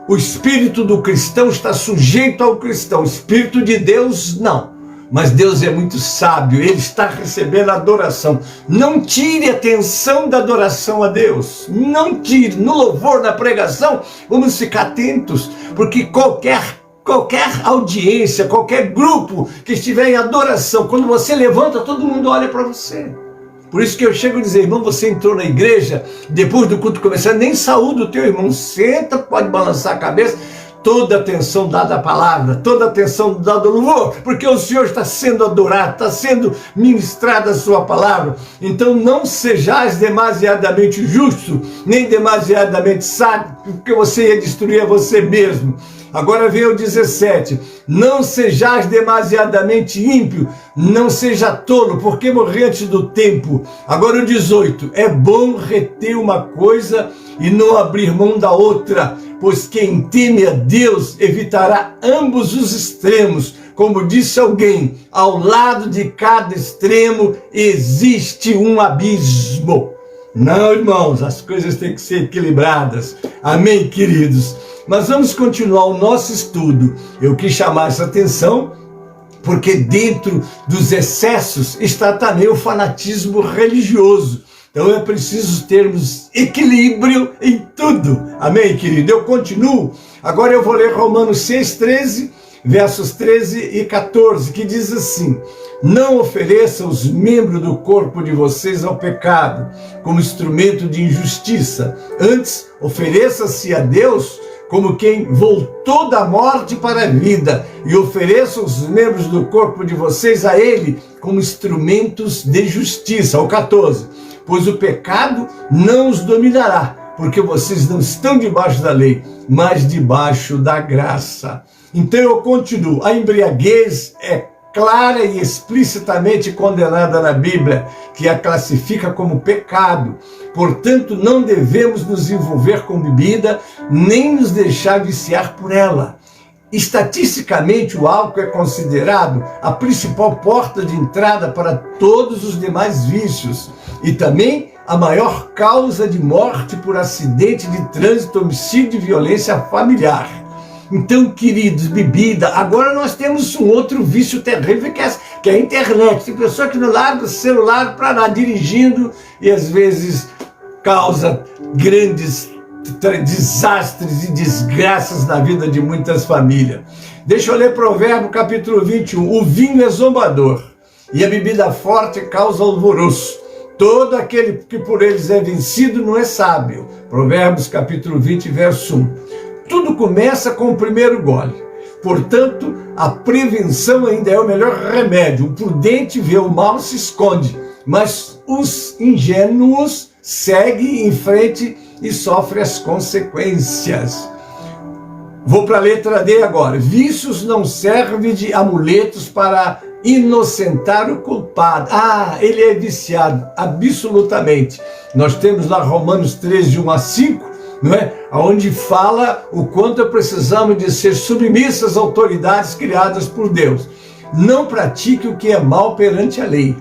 Speaker 3: O espírito do cristão está sujeito ao cristão, o espírito de Deus não. mas Deus é muito sábio, Ele está recebendo a adoração. Não tire a atenção da adoração a Deus, não tire. No louvor, na pregação, vamos ficar atentos, porque qualquer audiência, qualquer grupo que estiver em adoração, quando você levanta, todo mundo olha para você. Por isso que eu chego a dizer, irmão, você entrou na igreja, depois do culto começar, nem saúde o teu irmão, senta, pode balançar a cabeça, toda a atenção dada à palavra, toda a atenção dada ao louvor, porque o Senhor está sendo adorado, está sendo ministrada a sua palavra. Então não sejais demasiadamente justo, nem demasiadamente sábio, porque você ia destruir a você mesmo. Agora vem o 17, não sejais demasiadamente ímpio, não seja tolo, porque morri antes do tempo. Agora o 18, é bom reter uma coisa e não abrir mão da outra, pois quem teme a Deus evitará ambos os extremos. Como disse alguém, ao lado de cada extremo existe um abismo. Não, irmãos, as coisas têm que ser equilibradas. Amém, queridos? Mas vamos continuar o nosso estudo. Eu quis chamar essa atenção porque dentro dos excessos está também o fanatismo religioso. Então é preciso termos equilíbrio em tudo. Amém, querido? Eu continuo. Agora eu vou ler Romanos 6,13, versos 13 e 14, que diz assim: não ofereçam os membros do corpo de vocês ao pecado, como instrumento de injustiça. Antes, ofereça-se a Deus como quem voltou da morte para a vida, e ofereçam os membros do corpo de vocês a Ele como instrumentos de justiça. Ao 14, pois o pecado não os dominará, porque vocês não estão debaixo da lei, mas debaixo da graça. Então eu continuo. A embriaguez é clara e explicitamente condenada na Bíblia, que a classifica como pecado. Portanto, não devemos nos envolver com bebida, nem nos deixar viciar por ela. Estatisticamente, o álcool é considerado a principal porta de entrada para todos os demais vícios e também a maior causa de morte por acidente de trânsito, homicídio e violência familiar. Então, queridos, bebida. Agora nós temos um outro vício terrível que é a internet. Tem pessoa que não larga o celular para lá dirigindo e às vezes causa grandes desastres e desgraças na vida de muitas famílias. Deixa eu ler Provérbio capítulo 21. O vinho é zombador e a bebida forte causa alvoroço. Todo aquele que por eles é vencido não é sábio. Provérbios capítulo 20, verso 1. Tudo começa com o primeiro gole. Portanto, a prevenção ainda é o melhor remédio. O prudente vê o mal, se esconde, mas os ingênuos seguem em frente e sofrem as consequências. Vou para a letra D agora. Vícios não servem de amuletos para inocentar o culpado. Ele é viciado, absolutamente. Nós temos lá Romanos 13, de 1 a 5, não é? Onde fala o quanto precisamos de ser submissos às autoridades criadas por Deus. Não pratique o que é mal perante a lei.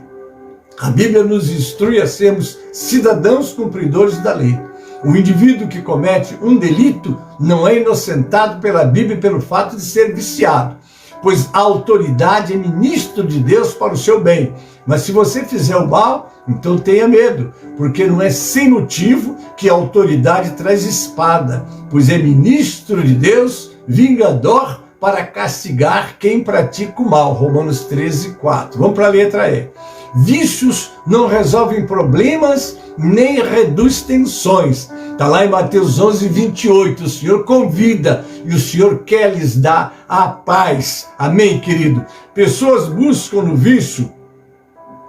Speaker 3: A Bíblia nos instrui a sermos cidadãos cumpridores da lei. O indivíduo que comete um delito não é inocentado pela Bíblia pelo fato de ser viciado, pois a autoridade é ministro de Deus para o seu bem. Mas se você fizer o mal, então tenha medo, porque não é sem motivo que a autoridade traz espada, pois é ministro de Deus, vingador para castigar quem pratica o mal. Romanos 13, 4. Vamos para a letra E. Vícios não resolvem problemas, nem reduz tensões. Está lá em Mateus 11, 28. O Senhor convida e o Senhor quer lhes dar a paz. Amém, querido? Pessoas buscam no vício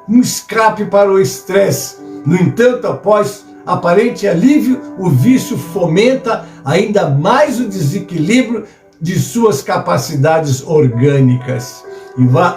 Speaker 3: um escape para o estresse. No entanto, após aparente alívio, o vício fomenta ainda mais o desequilíbrio de suas capacidades orgânicas.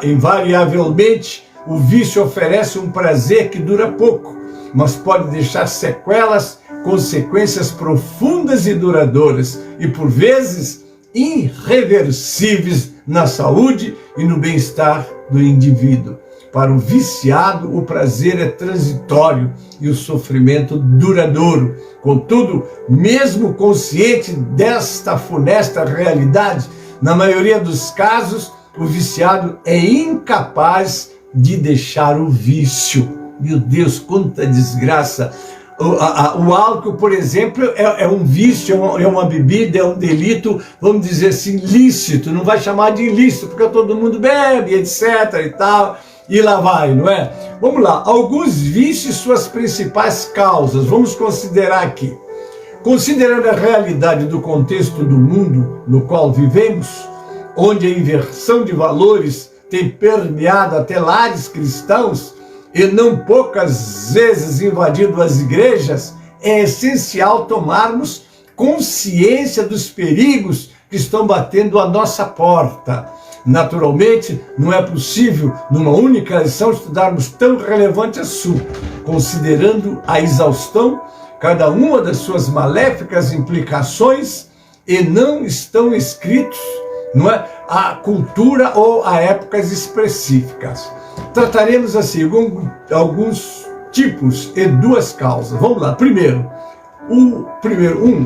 Speaker 3: Invariavelmente, o vício oferece um prazer que dura pouco, mas pode deixar sequelas, consequências profundas e duradouras, e por vezes irreversíveis na saúde e no bem-estar do indivíduo. Para o viciado, o prazer é transitório e o sofrimento duradouro. Contudo, mesmo consciente desta funesta realidade, na maioria dos casos, o viciado é incapaz de deixar o vício. Meu Deus, quanta desgraça! O álcool, por exemplo, é um vício, é uma bebida, é um delito, vamos dizer assim, lícito. Não vai chamar de ilícito, porque todo mundo bebe, etc. e tal, e lá vai, não é? Vamos lá, alguns vícios, suas principais causas, vamos considerar aqui. Considerando a realidade do contexto do mundo no qual vivemos, onde a inversão de valores tem permeado até lares cristãos, e não poucas vezes invadido as igrejas, é essencial tomarmos consciência dos perigos que estão batendo à nossa porta. Naturalmente, não é possível, numa única lição, estudarmos tão relevante assunto, considerando a exaustão, cada uma das suas maléficas implicações, e não estão escritos, não é, a cultura ou a épocas específicas. Trataremos assim alguns tipos e duas causas. Vamos lá. Primeiro,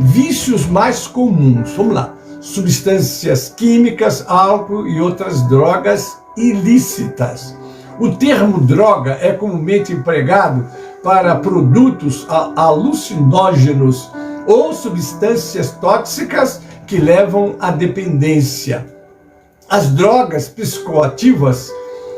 Speaker 3: vícios mais comuns. Vamos lá. Substâncias químicas, álcool e outras drogas ilícitas. O termo droga é comumente empregado para produtos alucinógenos ou substâncias tóxicas que levam à dependência. As drogas psicoativas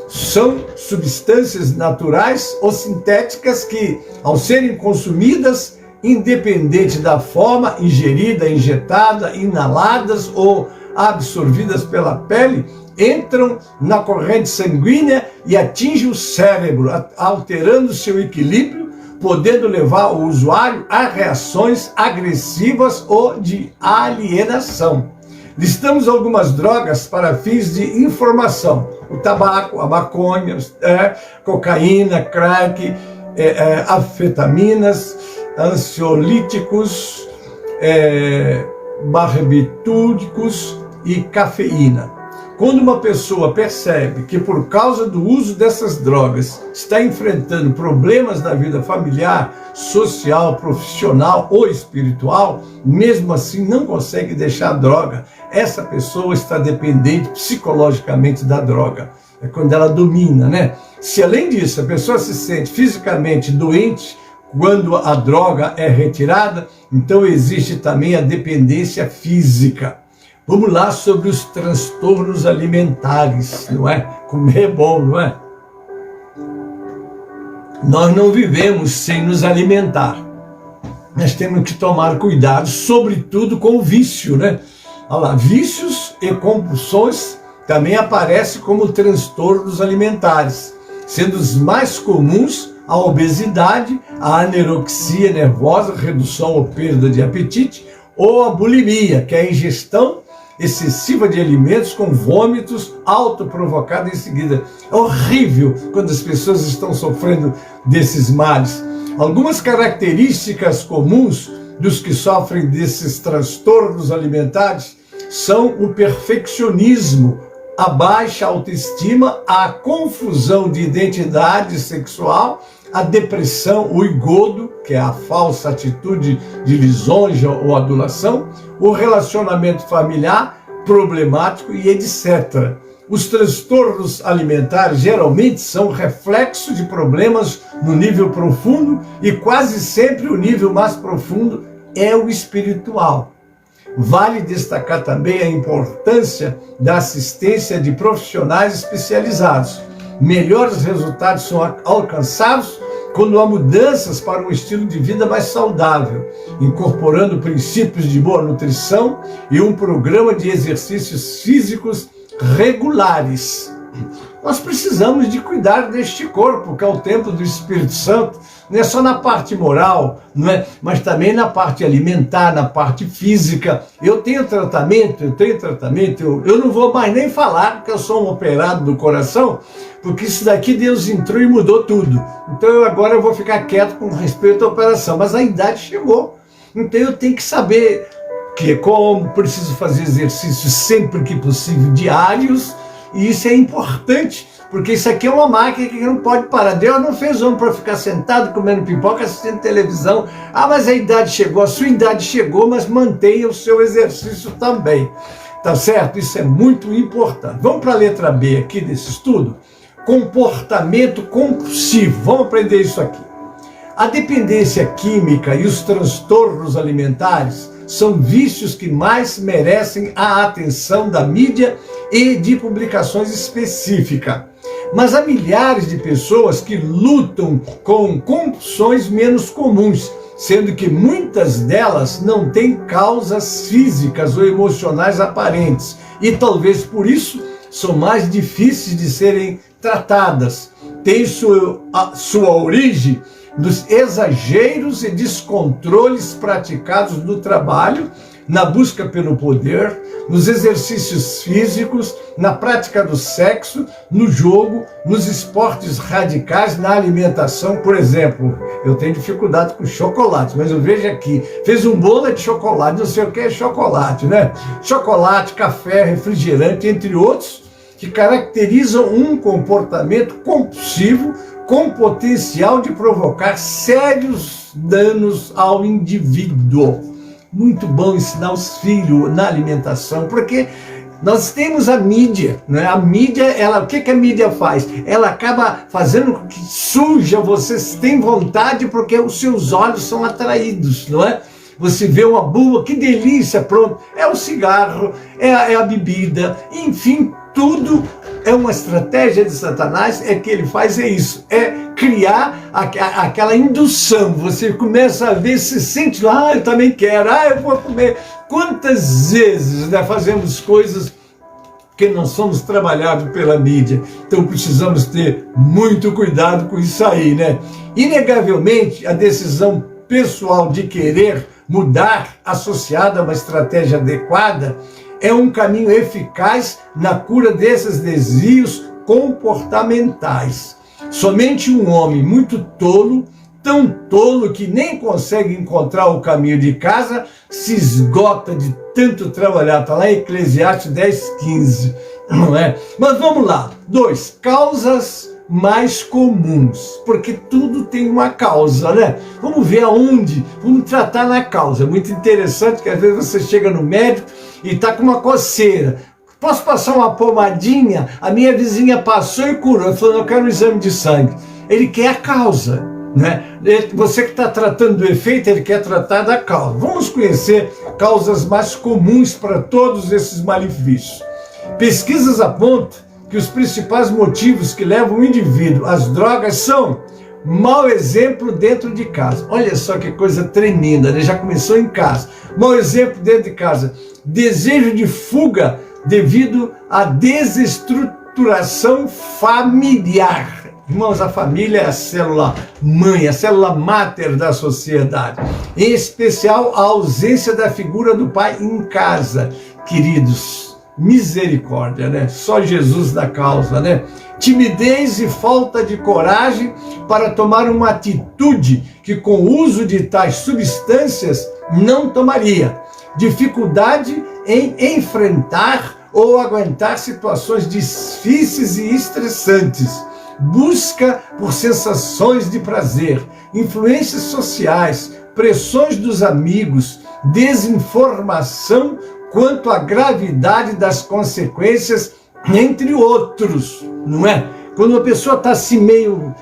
Speaker 3: são substâncias naturais ou sintéticas que, ao serem consumidas, independente da forma, ingerida, injetada, inaladas ou absorvidas pela pele, entram na corrente sanguínea e atingem o cérebro, alterando seu equilíbrio, podendo levar o usuário a reações agressivas ou de alienação. Listamos algumas drogas para fins de informação: o tabaco, a maconha, cocaína, crack, anfetaminas, ansiolíticos, barbitúricos e cafeína. Quando uma pessoa percebe que por causa do uso dessas drogas está enfrentando problemas na vida familiar, social, profissional ou espiritual, mesmo assim não consegue deixar a droga, essa pessoa está dependente psicologicamente da droga. É quando ela domina, né? Se além disso a pessoa se sente fisicamente doente quando a droga é retirada, então existe também a dependência física. Vamos lá sobre os transtornos alimentares, não é? Comer é bom, não é? Nós não vivemos sem nos alimentar. Nós temos que tomar cuidado, sobretudo com o vício, né? Olha lá, vícios e compulsões também aparecem como transtornos alimentares, sendo os mais comuns a obesidade, a anorexia nervosa, redução ou perda de apetite, ou a bulimia, que é a ingestão excessiva de alimentos com vômitos autoprovocados em seguida. É horrível quando as pessoas estão sofrendo desses males. Algumas características comuns dos que sofrem desses transtornos alimentares são o perfeccionismo, a baixa autoestima, a confusão de identidade sexual, a depressão, o engodo, que é a falsa atitude de lisonja ou adulação, o relacionamento familiar problemático e etc. Os transtornos alimentares geralmente são reflexo de problemas no nível profundo e quase sempre o nível mais profundo é o espiritual. Vale destacar também a importância da assistência de profissionais especializados. Melhores resultados são alcançados quando há mudanças para um estilo de vida mais saudável, incorporando princípios de boa nutrição e um programa de exercícios físicos regulares. Nós precisamos de cuidar deste corpo, que é o templo do Espírito Santo, não é só na parte moral, não é? Mas também na parte alimentar, na parte física. Eu tenho tratamento, eu não vou mais nem falar que eu sou um operado do coração, porque isso daqui Deus entrou e mudou tudo. Então agora eu vou ficar quieto com respeito à operação, mas a idade chegou. Então eu tenho que saber como preciso fazer exercícios sempre que possível, diários, e isso é importante, porque isso aqui é uma máquina que não pode parar. Deus não fez homem para ficar sentado comendo pipoca, assistindo televisão. Ah, mas a idade chegou, a sua idade chegou, mas mantenha o seu exercício também. Tá certo? Isso é muito importante. Vamos para a letra B aqui desse estudo. Comportamento compulsivo. Vamos aprender isso aqui. A dependência química e os transtornos alimentares são vícios que mais merecem a atenção da mídia e de publicações específicas. Mas há milhares de pessoas que lutam com compulsões menos comuns, sendo que muitas delas não têm causas físicas ou emocionais aparentes e talvez por isso são mais difíceis de serem tratadas. Tem sua origem nos exageros e descontroles praticados no trabalho, na busca pelo poder, nos exercícios físicos, na prática do sexo, no jogo, nos esportes radicais, na alimentação. Por exemplo, eu tenho dificuldade com chocolate, mas eu vejo aqui, fez um bolo de chocolate, não sei o que é chocolate, né? Chocolate, café, refrigerante, entre outros, que caracterizam um comportamento compulsivo com potencial de provocar sérios danos ao indivíduo. Muito bom ensinar os filhos na alimentação, porque nós temos a mídia, né? A mídia, o que a mídia faz? Ela acaba fazendo com que suja, vocês têm vontade porque os seus olhos são atraídos, não é? Você vê uma boa, que delícia, pronto, é o cigarro, é a bebida, enfim, tudo é uma estratégia de Satanás, que ele faz isso, criar aquela indução. Você começa a ver, se sente lá, eu também quero, eu vou comer. Quantas vezes, né, fazemos coisas que não somos trabalhados pela mídia, então precisamos ter muito cuidado com isso aí, né? Inegavelmente, a decisão pessoal de querer mudar, associada a uma estratégia adequada, é um caminho eficaz na cura desses desvios comportamentais. Somente um homem muito tolo, tão tolo que nem consegue encontrar o caminho de casa, se esgota de tanto trabalhar. Está lá em Eclesiastes 10:15, não é? Mas vamos lá. 2. Causas mais comuns, porque tudo tem uma causa, né? Vamos ver aonde, vamos tratar na causa. É muito interessante que às vezes você chega no médico e está com uma coceira. Posso passar uma pomadinha? A minha vizinha passou e curou. Ele falou, eu quero um exame de sangue. Ele quer a causa, né? Você que está tratando do efeito, ele quer tratar da causa. Vamos conhecer causas mais comuns para todos esses malefícios. Pesquisas apontam que os principais motivos que levam o indivíduo às drogas são mau exemplo dentro de casa. Olha só que coisa tremenda, né? Já começou em casa. Mau exemplo dentro de casa. Desejo de fuga devido à desestruturação familiar. Irmãos, a família é a célula mãe, a célula máter da sociedade. Em especial, a ausência da figura do pai em casa. Queridos, misericórdia, né? Só Jesus da causa, né? Timidez e falta de coragem para tomar uma atitude que com o uso de tais substâncias não tomaria. Dificuldade em enfrentar ou aguentar situações difíceis e estressantes. Busca por sensações de prazer, influências sociais, pressões dos amigos, desinformação quanto à gravidade das consequências, entre outros, não é? Quando uma pessoa está assim meio,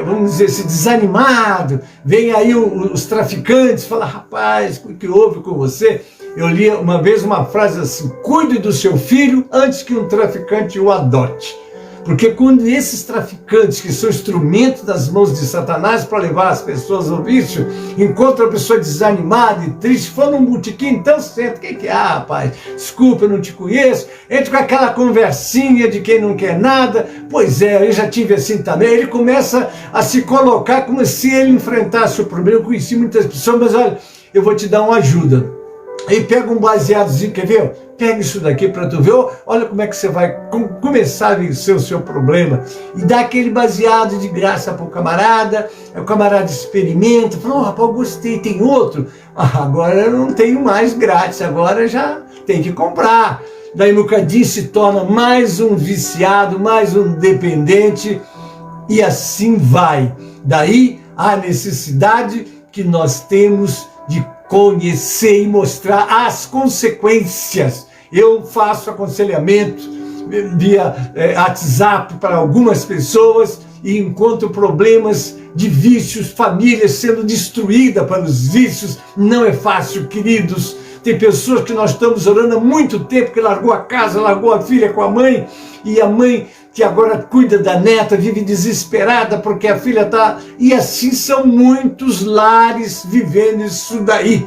Speaker 3: vamos dizer assim, desanimado, vem aí os traficantes, fala, rapaz, o que houve com você? Eu li uma vez uma frase assim, cuide do seu filho antes que um traficante o adote. Porque quando esses traficantes, que são instrumentos das mãos de Satanás para levar as pessoas ao vício, encontram a pessoa desanimada e triste, for num botequim, então senta, o que é? Rapaz, desculpa, eu não te conheço, entra com aquela conversinha de quem não quer nada, pois é, eu já tive assim também, ele começa a se colocar como se ele enfrentasse o problema. Eu conheci muitas pessoas, mas olha, eu vou te dar uma ajuda. Aí pega um baseadozinho, quer ver? Pega isso daqui para tu ver, olha como é que você vai começar a vencer o seu problema. E dá aquele baseado de graça para o camarada experimenta, fala, rapaz, eu gostei, tem outro? Agora eu não tenho mais grátis, agora já tem que comprar. Daí no bocadinho se torna mais um viciado, mais um dependente, e assim vai. Daí a necessidade que nós temos de conhecer e mostrar as consequências. Eu faço aconselhamento via WhatsApp para algumas pessoas e encontro problemas de vícios, famílias sendo destruídas pelos vícios. Não é fácil, queridos. Tem pessoas que nós estamos orando há muito tempo, que largou a casa, largou a filha com a mãe, e a mãe que agora cuida da neta vive desesperada porque a filha está... E assim são muitos lares vivendo isso daí.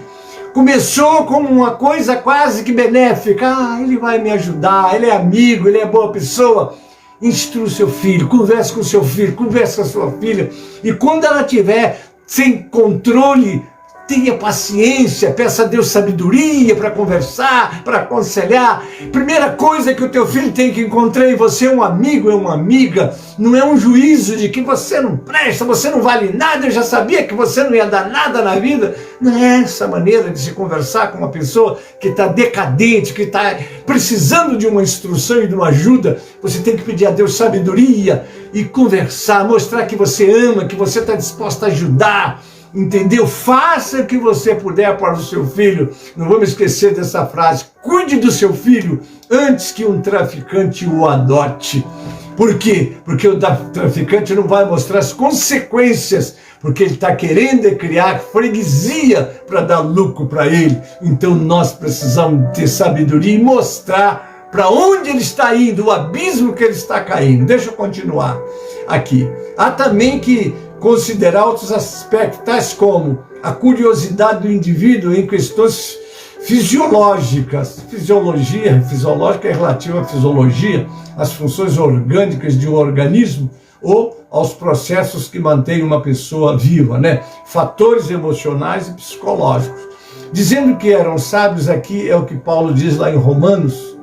Speaker 3: Começou como uma coisa quase que benéfica. Ele vai me ajudar, ele é amigo, ele é boa pessoa. Instrua o seu filho, converse com o seu filho, converse com a sua filha. E quando ela estiver sem controle, tenha paciência, peça a Deus sabedoria para conversar, para aconselhar. Primeira coisa que o teu filho tem que encontrar em você é um amigo, é uma amiga. Não é um juízo de que você não presta, você não vale nada, eu já sabia que você não ia dar nada na vida. Não é essa maneira de se conversar com uma pessoa que está decadente, que está precisando de uma instrução e de uma ajuda. Você tem que pedir a Deus sabedoria e conversar, mostrar que você ama, que você está disposto a ajudar. Entendeu? Faça o que você puder para o seu filho. Não vamos esquecer dessa frase. Cuide do seu filho antes que um traficante o adote. Por quê? Porque o traficante não vai mostrar as consequências, porque ele está querendo criar freguesia para dar lucro para ele. Então nós precisamos ter sabedoria e mostrar para onde ele está indo, o abismo que ele está caindo. Deixa eu continuar aqui. Há também que considerar outros aspectos, tais como a curiosidade do indivíduo em questões fisiológicas. Fisiológica é relativa à fisiologia, às funções orgânicas de um organismo ou aos processos que mantêm uma pessoa viva, né? Fatores emocionais e psicológicos. Dizendo que eram sábios, aqui é o que Paulo diz lá em Romanos,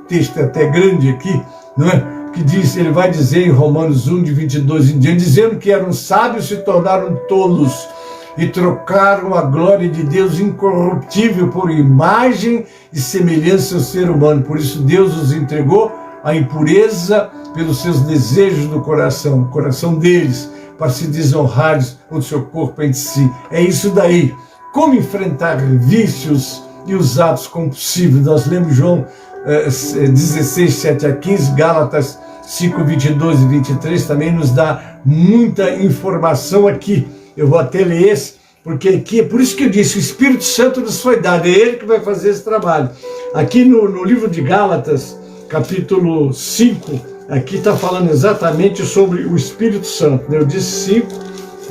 Speaker 3: texto até grande aqui, não é? Que diz, ele vai dizer em Romanos 1, de 22 em diante, dizendo que eram sábios, se tornaram tolos e trocaram a glória de Deus incorruptível por imagem e semelhança ao ser humano. Por isso Deus os entregou à impureza pelos seus desejos do coração, o coração deles, para se desonrarem o seu corpo entre si. É isso daí. Como enfrentar vícios e os atos compulsivos? Nós lemos João 16, 7 a 15, Gálatas 5, 22 e 23 também nos dá muita informação aqui. Eu vou até ler esse, porque aqui é por isso que eu disse, o Espírito Santo nos foi dado, é Ele que vai fazer esse trabalho. Aqui no livro de Gálatas, capítulo 5, aqui está falando exatamente sobre o Espírito Santo. Eu disse 5,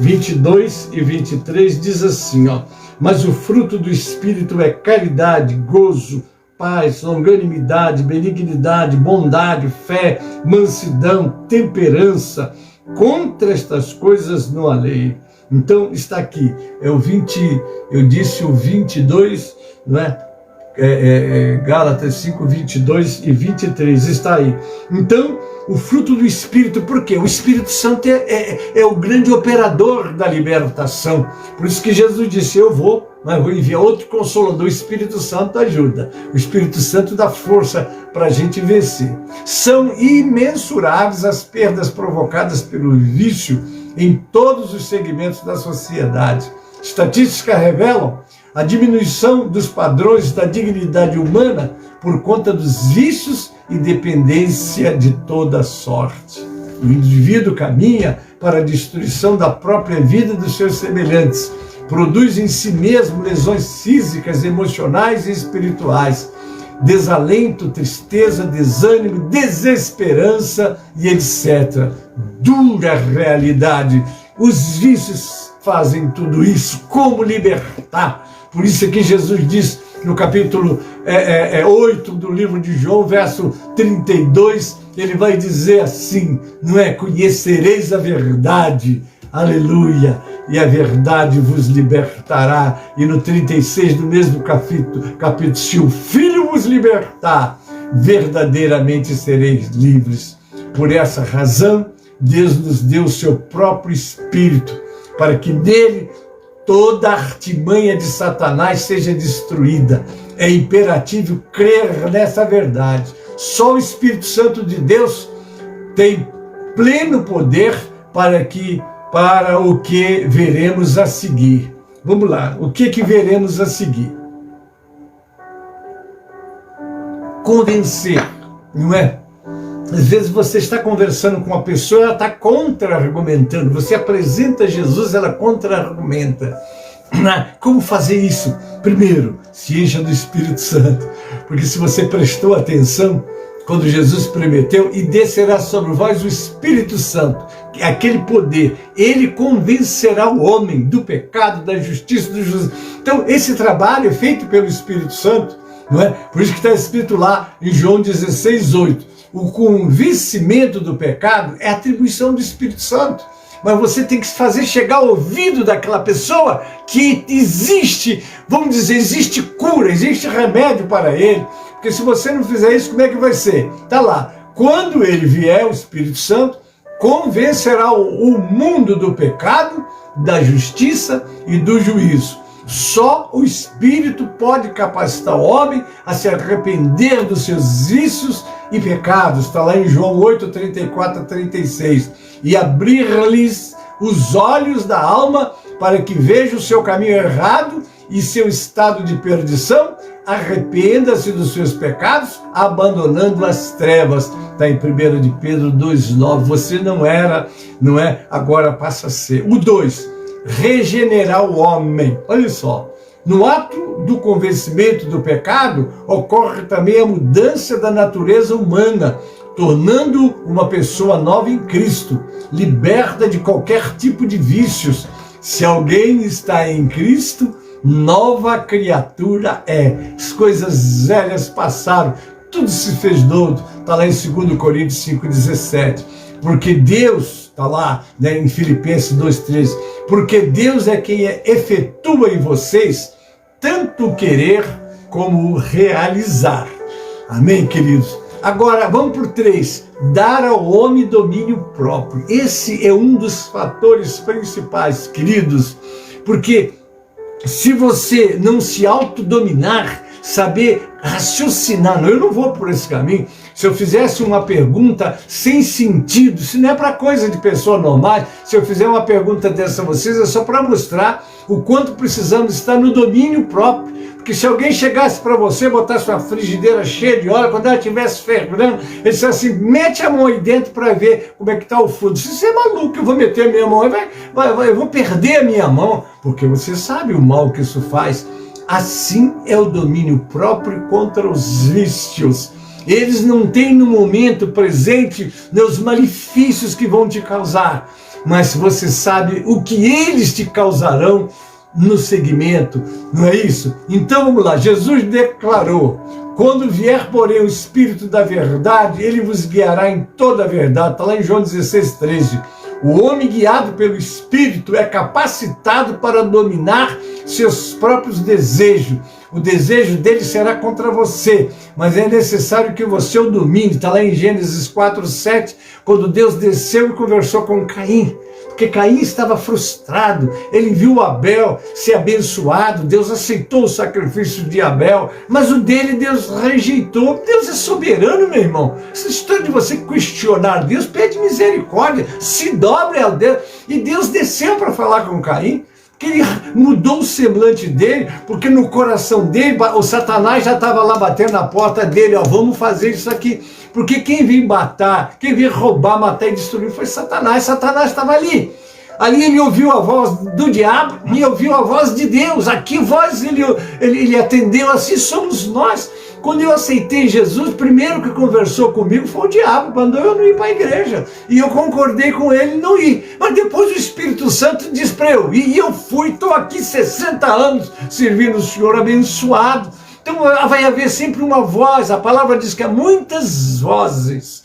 Speaker 3: 22 e 23, diz assim, ó: mas o fruto do Espírito é caridade, gozo, paz, longanimidade, benignidade, bondade, fé, mansidão, temperança. Contra estas coisas não há lei. Então está aqui, eu disse o 22, não é? Gálatas 5, 22 e 23, está aí. Então, o fruto do Espírito, por quê? O Espírito Santo é o grande operador da libertação. Por isso que Jesus disse, eu vou enviar outro Consolador. O Espírito Santo ajuda. O Espírito Santo dá força para a gente vencer. São imensuráveis as perdas provocadas pelo vício em todos os segmentos da sociedade. Estatísticas revelam a diminuição dos padrões da dignidade humana por conta dos vícios e dependência de toda sorte. O indivíduo caminha para a destruição da própria vida e dos seus semelhantes. Produz em si mesmo lesões físicas, emocionais e espirituais. Desalento, tristeza, desânimo, desesperança e etc. Dura realidade. Os vícios fazem tudo isso. Como libertar? Por isso que Jesus diz no capítulo 8 do livro de João, verso 32, ele vai dizer assim, não é? Conhecereis a verdade, aleluia, e a verdade vos libertará. E no 36 do mesmo capítulo, se o Filho vos libertar, verdadeiramente sereis livres. Por essa razão, Deus nos deu o seu próprio Espírito, para que nele toda a artimanha de Satanás seja destruída. É imperativo crer nessa verdade. Só o Espírito Santo de Deus tem pleno poder para o que veremos a seguir. Vamos lá, o que veremos a seguir? convencer, não é? Às vezes você está conversando com uma pessoa, ela está contra-argumentando, você apresenta Jesus, ela contra-argumenta. Como fazer isso? Primeiro, se encha do Espírito Santo, porque se você prestou atenção, quando Jesus prometeu, e descerá sobre vós o Espírito Santo, aquele poder, ele convencerá o homem do pecado, da justiça, do juízo. Então, esse trabalho é feito pelo Espírito Santo, não é? Por isso que está escrito lá em João 16:8, o convencimento do pecado é atribuição do Espírito Santo. Mas você tem que fazer chegar ao ouvido daquela pessoa que existe, vamos dizer, existe cura, existe remédio para ele. Porque se você não fizer isso, como é que vai ser? Está lá, quando ele vier, o Espírito Santo convencerá o mundo do pecado, da justiça e do juízo. Só o Espírito pode capacitar o homem a se arrepender dos seus vícios e pecados. Está lá em João 8, 34 a 36. E abrir-lhes os olhos da alma para que veja o seu caminho errado e seu estado de perdição, arrependa-se dos seus pecados, abandonando as trevas. Está em 1 de Pedro 2,9. Você não era, não é? Agora passa a ser. O 2, regenerar o homem. Olha só, no ato do convencimento do pecado, ocorre também a mudança da natureza humana, tornando uma pessoa nova em Cristo, liberta de qualquer tipo de vícios. Se alguém está em Cristo, nova criatura é. As coisas velhas passaram, tudo se fez novo. Está lá em 2 Coríntios 5,17. Porque Deus, está lá, né, em Filipenses 2,13, porque Deus é quem efetua em vocês tanto o querer como o realizar. Amém, queridos? Agora, vamos por 3. Dar ao homem domínio próprio. Esse é um dos fatores principais, queridos, porque se você não se autodominar, saber raciocinar, eu não vou por esse caminho. Se eu fizesse uma pergunta sem sentido, se não é para coisa de pessoa normal, se eu fizer uma pergunta dessa a vocês, é só para mostrar o quanto precisamos estar no domínio próprio. Porque se alguém chegasse para você, botasse uma frigideira cheia de óleo, quando ela estivesse fervendo, ele disse assim, mete a mão aí dentro para ver como é que está o fundo. Se você é maluco, eu vou meter a minha mão, eu vou perder a minha mão, porque você sabe o mal que isso faz. Assim é o domínio próprio contra os vícios. Eles não têm no momento presente os malefícios que vão te causar, mas você sabe o que eles te causarão no segmento, não é isso? Então vamos lá, Jesus declarou, quando vier porém o Espírito da verdade, ele vos guiará em toda a verdade. Está lá em João 16:13. O homem guiado pelo Espírito é capacitado para dominar seus próprios desejos. O desejo dele será contra você, mas é necessário que você o domine. Está lá em Gênesis 4:7, quando Deus desceu e conversou com Caim. Porque Caim estava frustrado, ele viu Abel ser abençoado, Deus aceitou o sacrifício de Abel, mas o dele Deus rejeitou. Deus é soberano, meu irmão. Essa história de você questionar Deus, pede misericórdia, se dobre a Deus. E Deus desceu para falar com Caim, que ele mudou o semblante dele, porque no coração dele, o Satanás já estava lá batendo na porta dele, ó, vamos fazer isso aqui. Porque quem veio matar, quem veio roubar, matar e destruir foi Satanás. Satanás estava ali. Ali ele ouviu a voz do diabo e ouviu a voz de Deus. A que voz ele atendeu? Assim somos nós. Quando eu aceitei Jesus, o primeiro que conversou comigo foi o diabo, mandou eu não ir para a igreja. E eu concordei com ele não ir. Mas depois o Espírito Santo disse para eu ir. E eu fui, estou aqui 60 anos servindo o Senhor, abençoado. Então vai haver sempre uma voz. A palavra diz que há muitas vozes,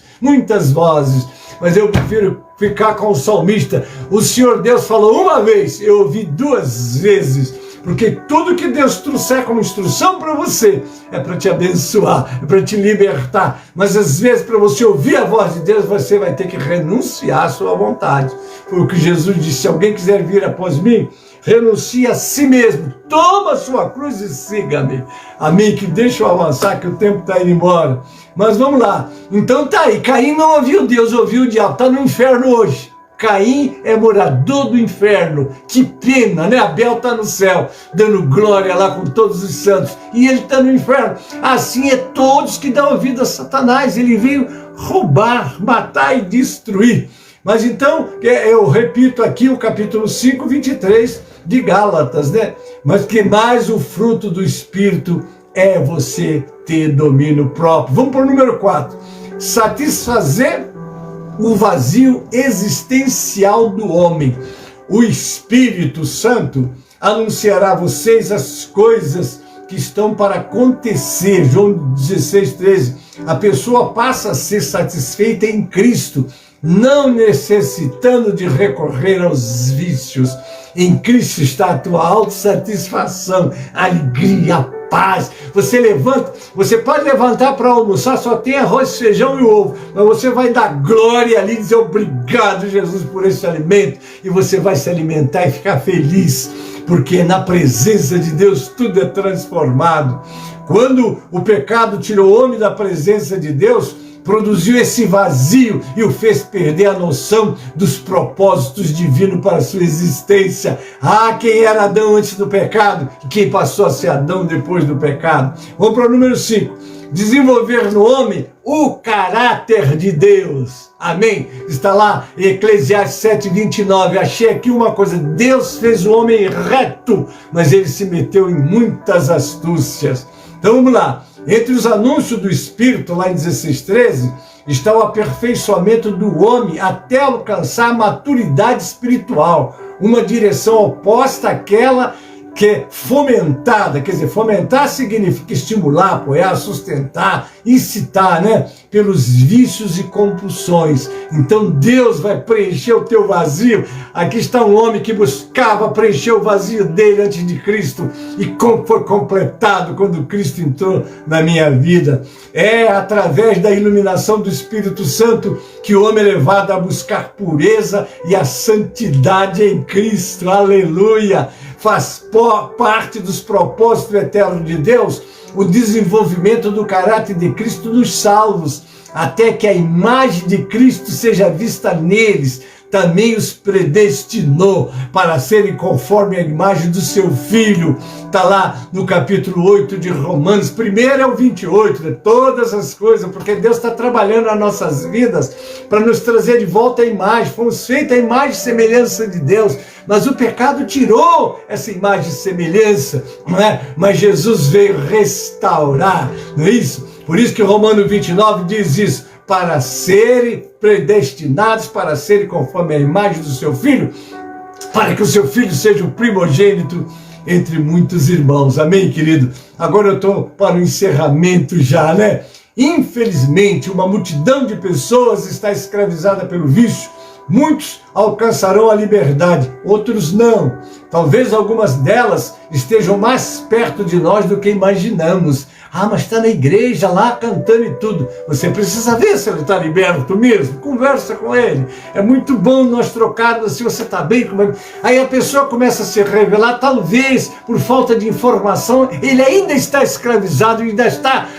Speaker 3: mas eu prefiro ficar com o salmista. O Senhor Deus falou uma vez, eu ouvi 2 vezes, porque tudo que Deus trouxer como instrução para você é para te abençoar, é para te libertar. Mas às vezes, para você ouvir a voz de Deus, você vai ter que renunciar à sua vontade. Foi o que Jesus disse: se alguém quiser vir após mim, renuncie a si mesmo, toma a sua cruz e siga-me. Amém? Que deixa eu avançar, que o tempo está indo embora. Mas vamos lá. Então tá aí, Caim não ouviu Deus, ouviu o diabo, está no inferno hoje. Caim é morador do inferno. Que pena, né? Abel está no céu, dando glória lá com todos os santos, e ele está no inferno. Assim é todos que dão ouvido a Satanás. Ele veio roubar, matar e destruir. Mas então, eu repito aqui o capítulo 5, 23 de Gálatas, né? Mas que mais o fruto do Espírito é você ter domínio próprio. Vamos para o número 4. Satisfazer o vazio existencial do homem. O Espírito Santo anunciará a vocês as coisas que estão para acontecer. João 16:13. A pessoa passa a ser satisfeita em Cristo, não necessitando de recorrer aos vícios. Em Cristo está a tua autossatisfação, alegria, paz. Você levanta, você pode levantar para almoçar, só tem arroz, feijão e ovo, mas você vai dar glória ali e dizer obrigado, Jesus, por esse alimento, e você vai se alimentar e ficar feliz, porque na presença de Deus tudo é transformado. Quando o pecado tirou o homem da presença de Deus, produziu esse vazio e o fez perder a noção dos propósitos divinos para a sua existência. Quem era Adão antes do pecado e quem passou a ser Adão depois do pecado. Vamos para o número 5. Desenvolver no homem o caráter de Deus. Amém? Está lá em Eclesiastes 7:29. Achei aqui uma coisa. Deus fez o homem reto, mas ele se meteu em muitas astúcias. Então vamos lá. Entre os anúncios do Espírito, lá em 16:13, está o aperfeiçoamento do homem até alcançar a maturidade espiritual, uma direção oposta àquela que é fomentada. Quer dizer, fomentar significa estimular, apoiar, sustentar, incitar, né? Pelos vícios e compulsões. Então Deus vai preencher o teu vazio. Aqui está um homem que buscava preencher o vazio dele antes de Cristo, e foi completado quando Cristo entrou na minha vida. É através da iluminação do Espírito Santo que o homem é levado a buscar pureza e a santidade em Cristo. Aleluia! Faz parte dos propósitos eternos de Deus o desenvolvimento do caráter de Cristo nos salvos, até que a imagem de Cristo seja vista neles. Também os predestinou para serem conforme a imagem do seu Filho. Está lá no capítulo 8 de Romanos. Primeiro é o 28, né? Todas as coisas, porque Deus está trabalhando nas nossas vidas para nos trazer de volta a imagem. Fomos feitos a imagem e semelhança de Deus, mas o pecado tirou essa imagem e semelhança, não é? Mas Jesus veio restaurar, não é isso? Por isso que Romanos 29 diz isso: para serem predestinados, para serem conforme a imagem do seu Filho, para que o seu Filho seja o primogênito entre muitos irmãos. Amém, querido? Agora eu estou para o encerramento já, né? Infelizmente, uma multidão de pessoas está escravizada pelo vício. Muitos alcançarão a liberdade, outros não. Talvez algumas delas estejam mais perto de nós do que imaginamos. Mas está na igreja lá cantando e tudo. Você precisa ver se ele está liberto mesmo. Conversa com ele. É muito bom nós trocarmos se você está bem. Aí a pessoa começa a se revelar, talvez por falta de informação, ele ainda está escravizado,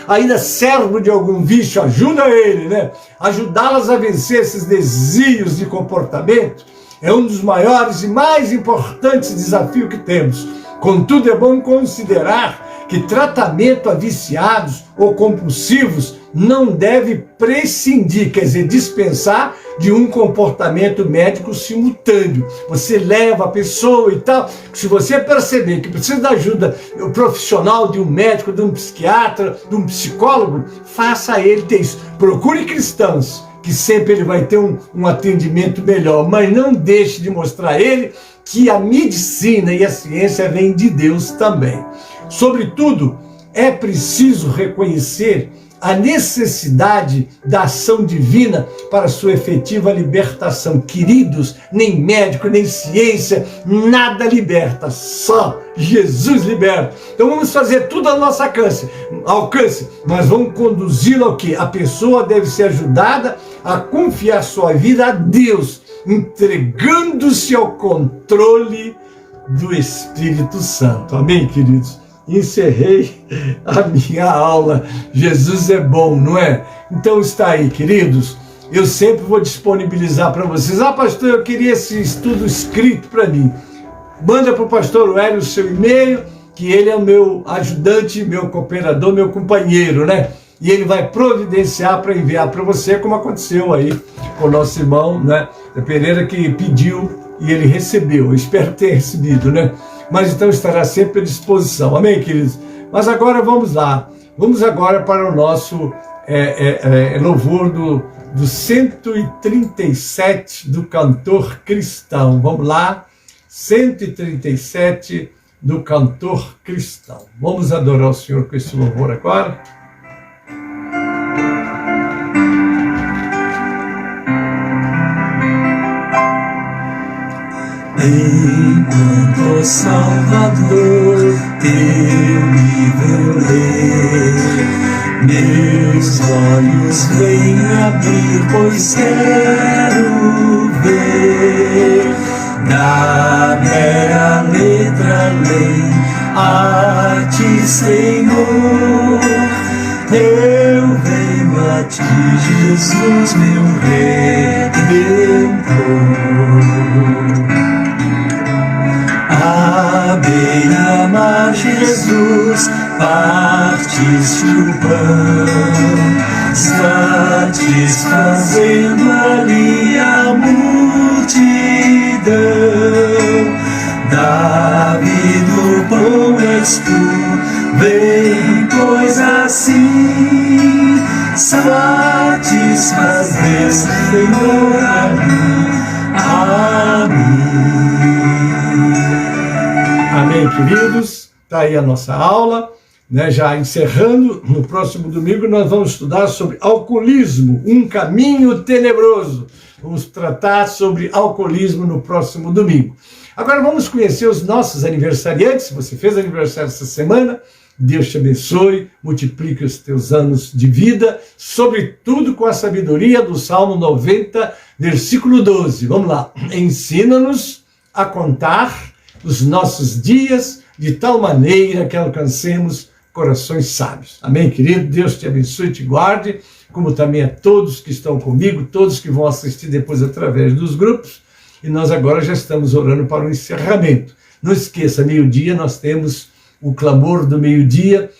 Speaker 3: ainda servo de algum vício. Ajuda ele, né? Ajudá-las a vencer esses desvios de comportamento é um dos maiores e mais importantes desafios que temos. Contudo, é bom considerar que tratamento a viciados ou compulsivos não deve prescindir, quer dizer, dispensar de um comportamento médico simultâneo. Você leva a pessoa e tal. Se você perceber que precisa da ajuda profissional de um médico, de um psiquiatra, de um psicólogo, faça ele ter isso. Procure cristãos, que sempre ele vai ter um atendimento melhor, mas não deixe de mostrar a ele que a medicina e a ciência vêm de Deus também. Sobretudo, é preciso reconhecer a necessidade da ação divina para sua efetiva libertação. Queridos, nem médico, nem ciência, nada liberta, só Jesus liberta. Então vamos fazer tudo ao nosso alcance, mas vamos conduzi-lo ao quê? A pessoa deve ser ajudada a confiar sua vida a Deus, entregando-se ao controle do Espírito Santo. Amém, queridos? Encerrei a minha aula. Jesus é bom, não é? Então está aí, queridos. eu sempre vou disponibilizar para vocês. Ah, pastor, eu queria esse estudo escrito para mim. Manda para o pastor Hélio o seu e-mail, que ele é o meu ajudante, meu cooperador, meu companheiro, né? E ele vai providenciar para enviar para você, como aconteceu aí com o nosso irmão, né, Pereira, que pediu e ele recebeu. Eu espero ter recebido, né? Mas então estará sempre à disposição. Amém, queridos? Mas agora vamos lá. Vamos agora para o nosso louvor do 137 do cantor cristão. Vamos lá. 137 do cantor cristão. Vamos adorar o Senhor com esse louvor agora.
Speaker 1: Enquanto Salvador teu livro ler, meus olhos vêm abrir, pois quero ver da mera letra lei a ti, Senhor. Eu venho a ti, Jesus, meu Redentor. À beira-mar, Jesus, partiste o pão, satisfazendo ali a multidão. Davi do pão és tu, vem, pois assim satisfazer, Senhor, a mim.
Speaker 3: Amém, queridos? Está aí a nossa aula, né? Já encerrando. No próximo domingo nós vamos estudar sobre alcoolismo, um caminho tenebroso. Vamos tratar sobre alcoolismo no próximo domingo. Agora vamos conhecer os nossos aniversariantes. Se você fez aniversário essa semana, Deus te abençoe, multiplique os teus anos de vida, sobretudo com a sabedoria do Salmo 90, versículo 12. Vamos lá. Ensina-nos a contar os nossos dias de tal maneira que alcancemos corações sábios. Amém, querido? Deus te abençoe e te guarde, como também a todos que estão comigo, todos que vão assistir depois através dos grupos. E nós agora já estamos orando para o encerramento. Não esqueça, meio-dia nós temos o clamor do meio-dia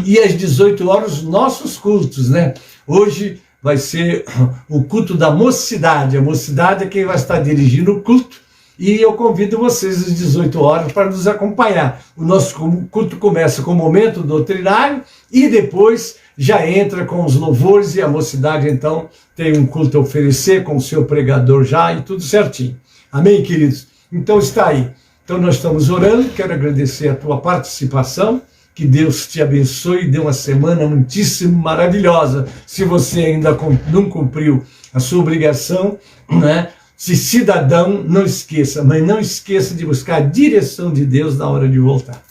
Speaker 3: e às 18 horas os nossos cultos, né? Hoje vai ser o culto da mocidade. A mocidade é quem vai estar dirigindo o culto e eu convido vocês às 18 horas para nos acompanhar. O nosso culto começa com o momento doutrinário e depois já entra com os louvores e a mocidade então tem um culto a oferecer com o seu pregador já e tudo certinho. Amém, queridos? Então está aí. Então nós estamos orando, quero agradecer a tua participação, que Deus te abençoe e dê uma semana muitíssimo maravilhosa. Se você ainda não cumpriu a sua obrigação, né? Se cidadão, não esqueça, mas não esqueça de buscar a direção de Deus na hora de votar,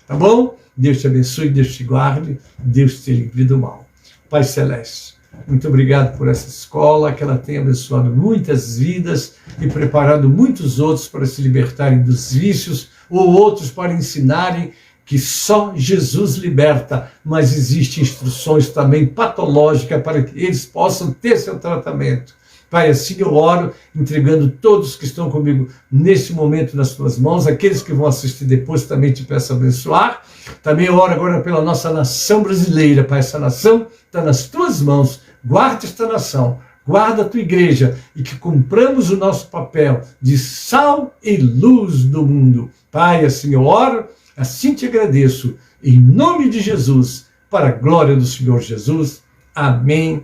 Speaker 3: tá bom? Deus te abençoe, Deus te guarde, Deus te livre do mal. Pai Celeste, muito obrigado por essa escola, que ela tenha abençoado muitas vidas e preparado muitos outros para se libertarem dos vícios ou outros para ensinarem que só Jesus liberta, mas existem instruções também patológicas para que eles possam ter seu tratamento. Pai, assim eu oro, entregando todos que estão comigo nesse momento nas tuas mãos, aqueles que vão assistir depois também te peço abençoar. Também eu oro agora pela nossa nação brasileira, Pai, essa nação está nas tuas mãos, guarda esta nação, guarda a tua igreja e que cumpramos o nosso papel de sal e luz do mundo. Pai, assim eu oro, assim te agradeço, em nome de Jesus, para a glória do Senhor Jesus. Amém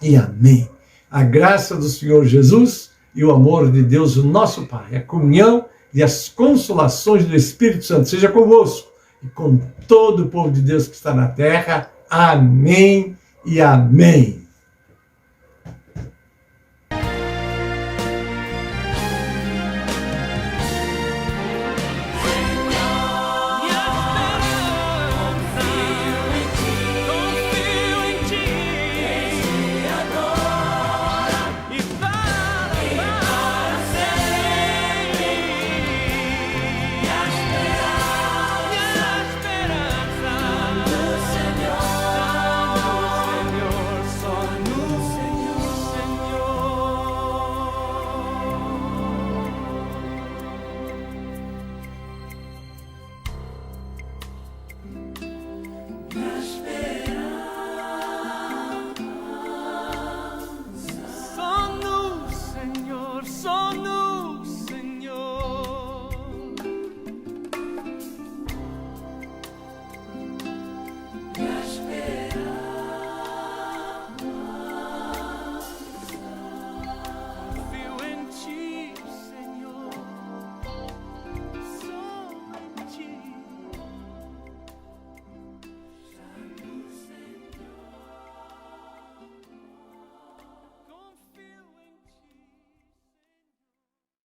Speaker 3: e amém. A graça do Senhor Jesus e o amor de Deus, o nosso Pai, a comunhão e as consolações do Espírito Santo seja convosco e com todo o povo de Deus que está na terra. Amém e amém.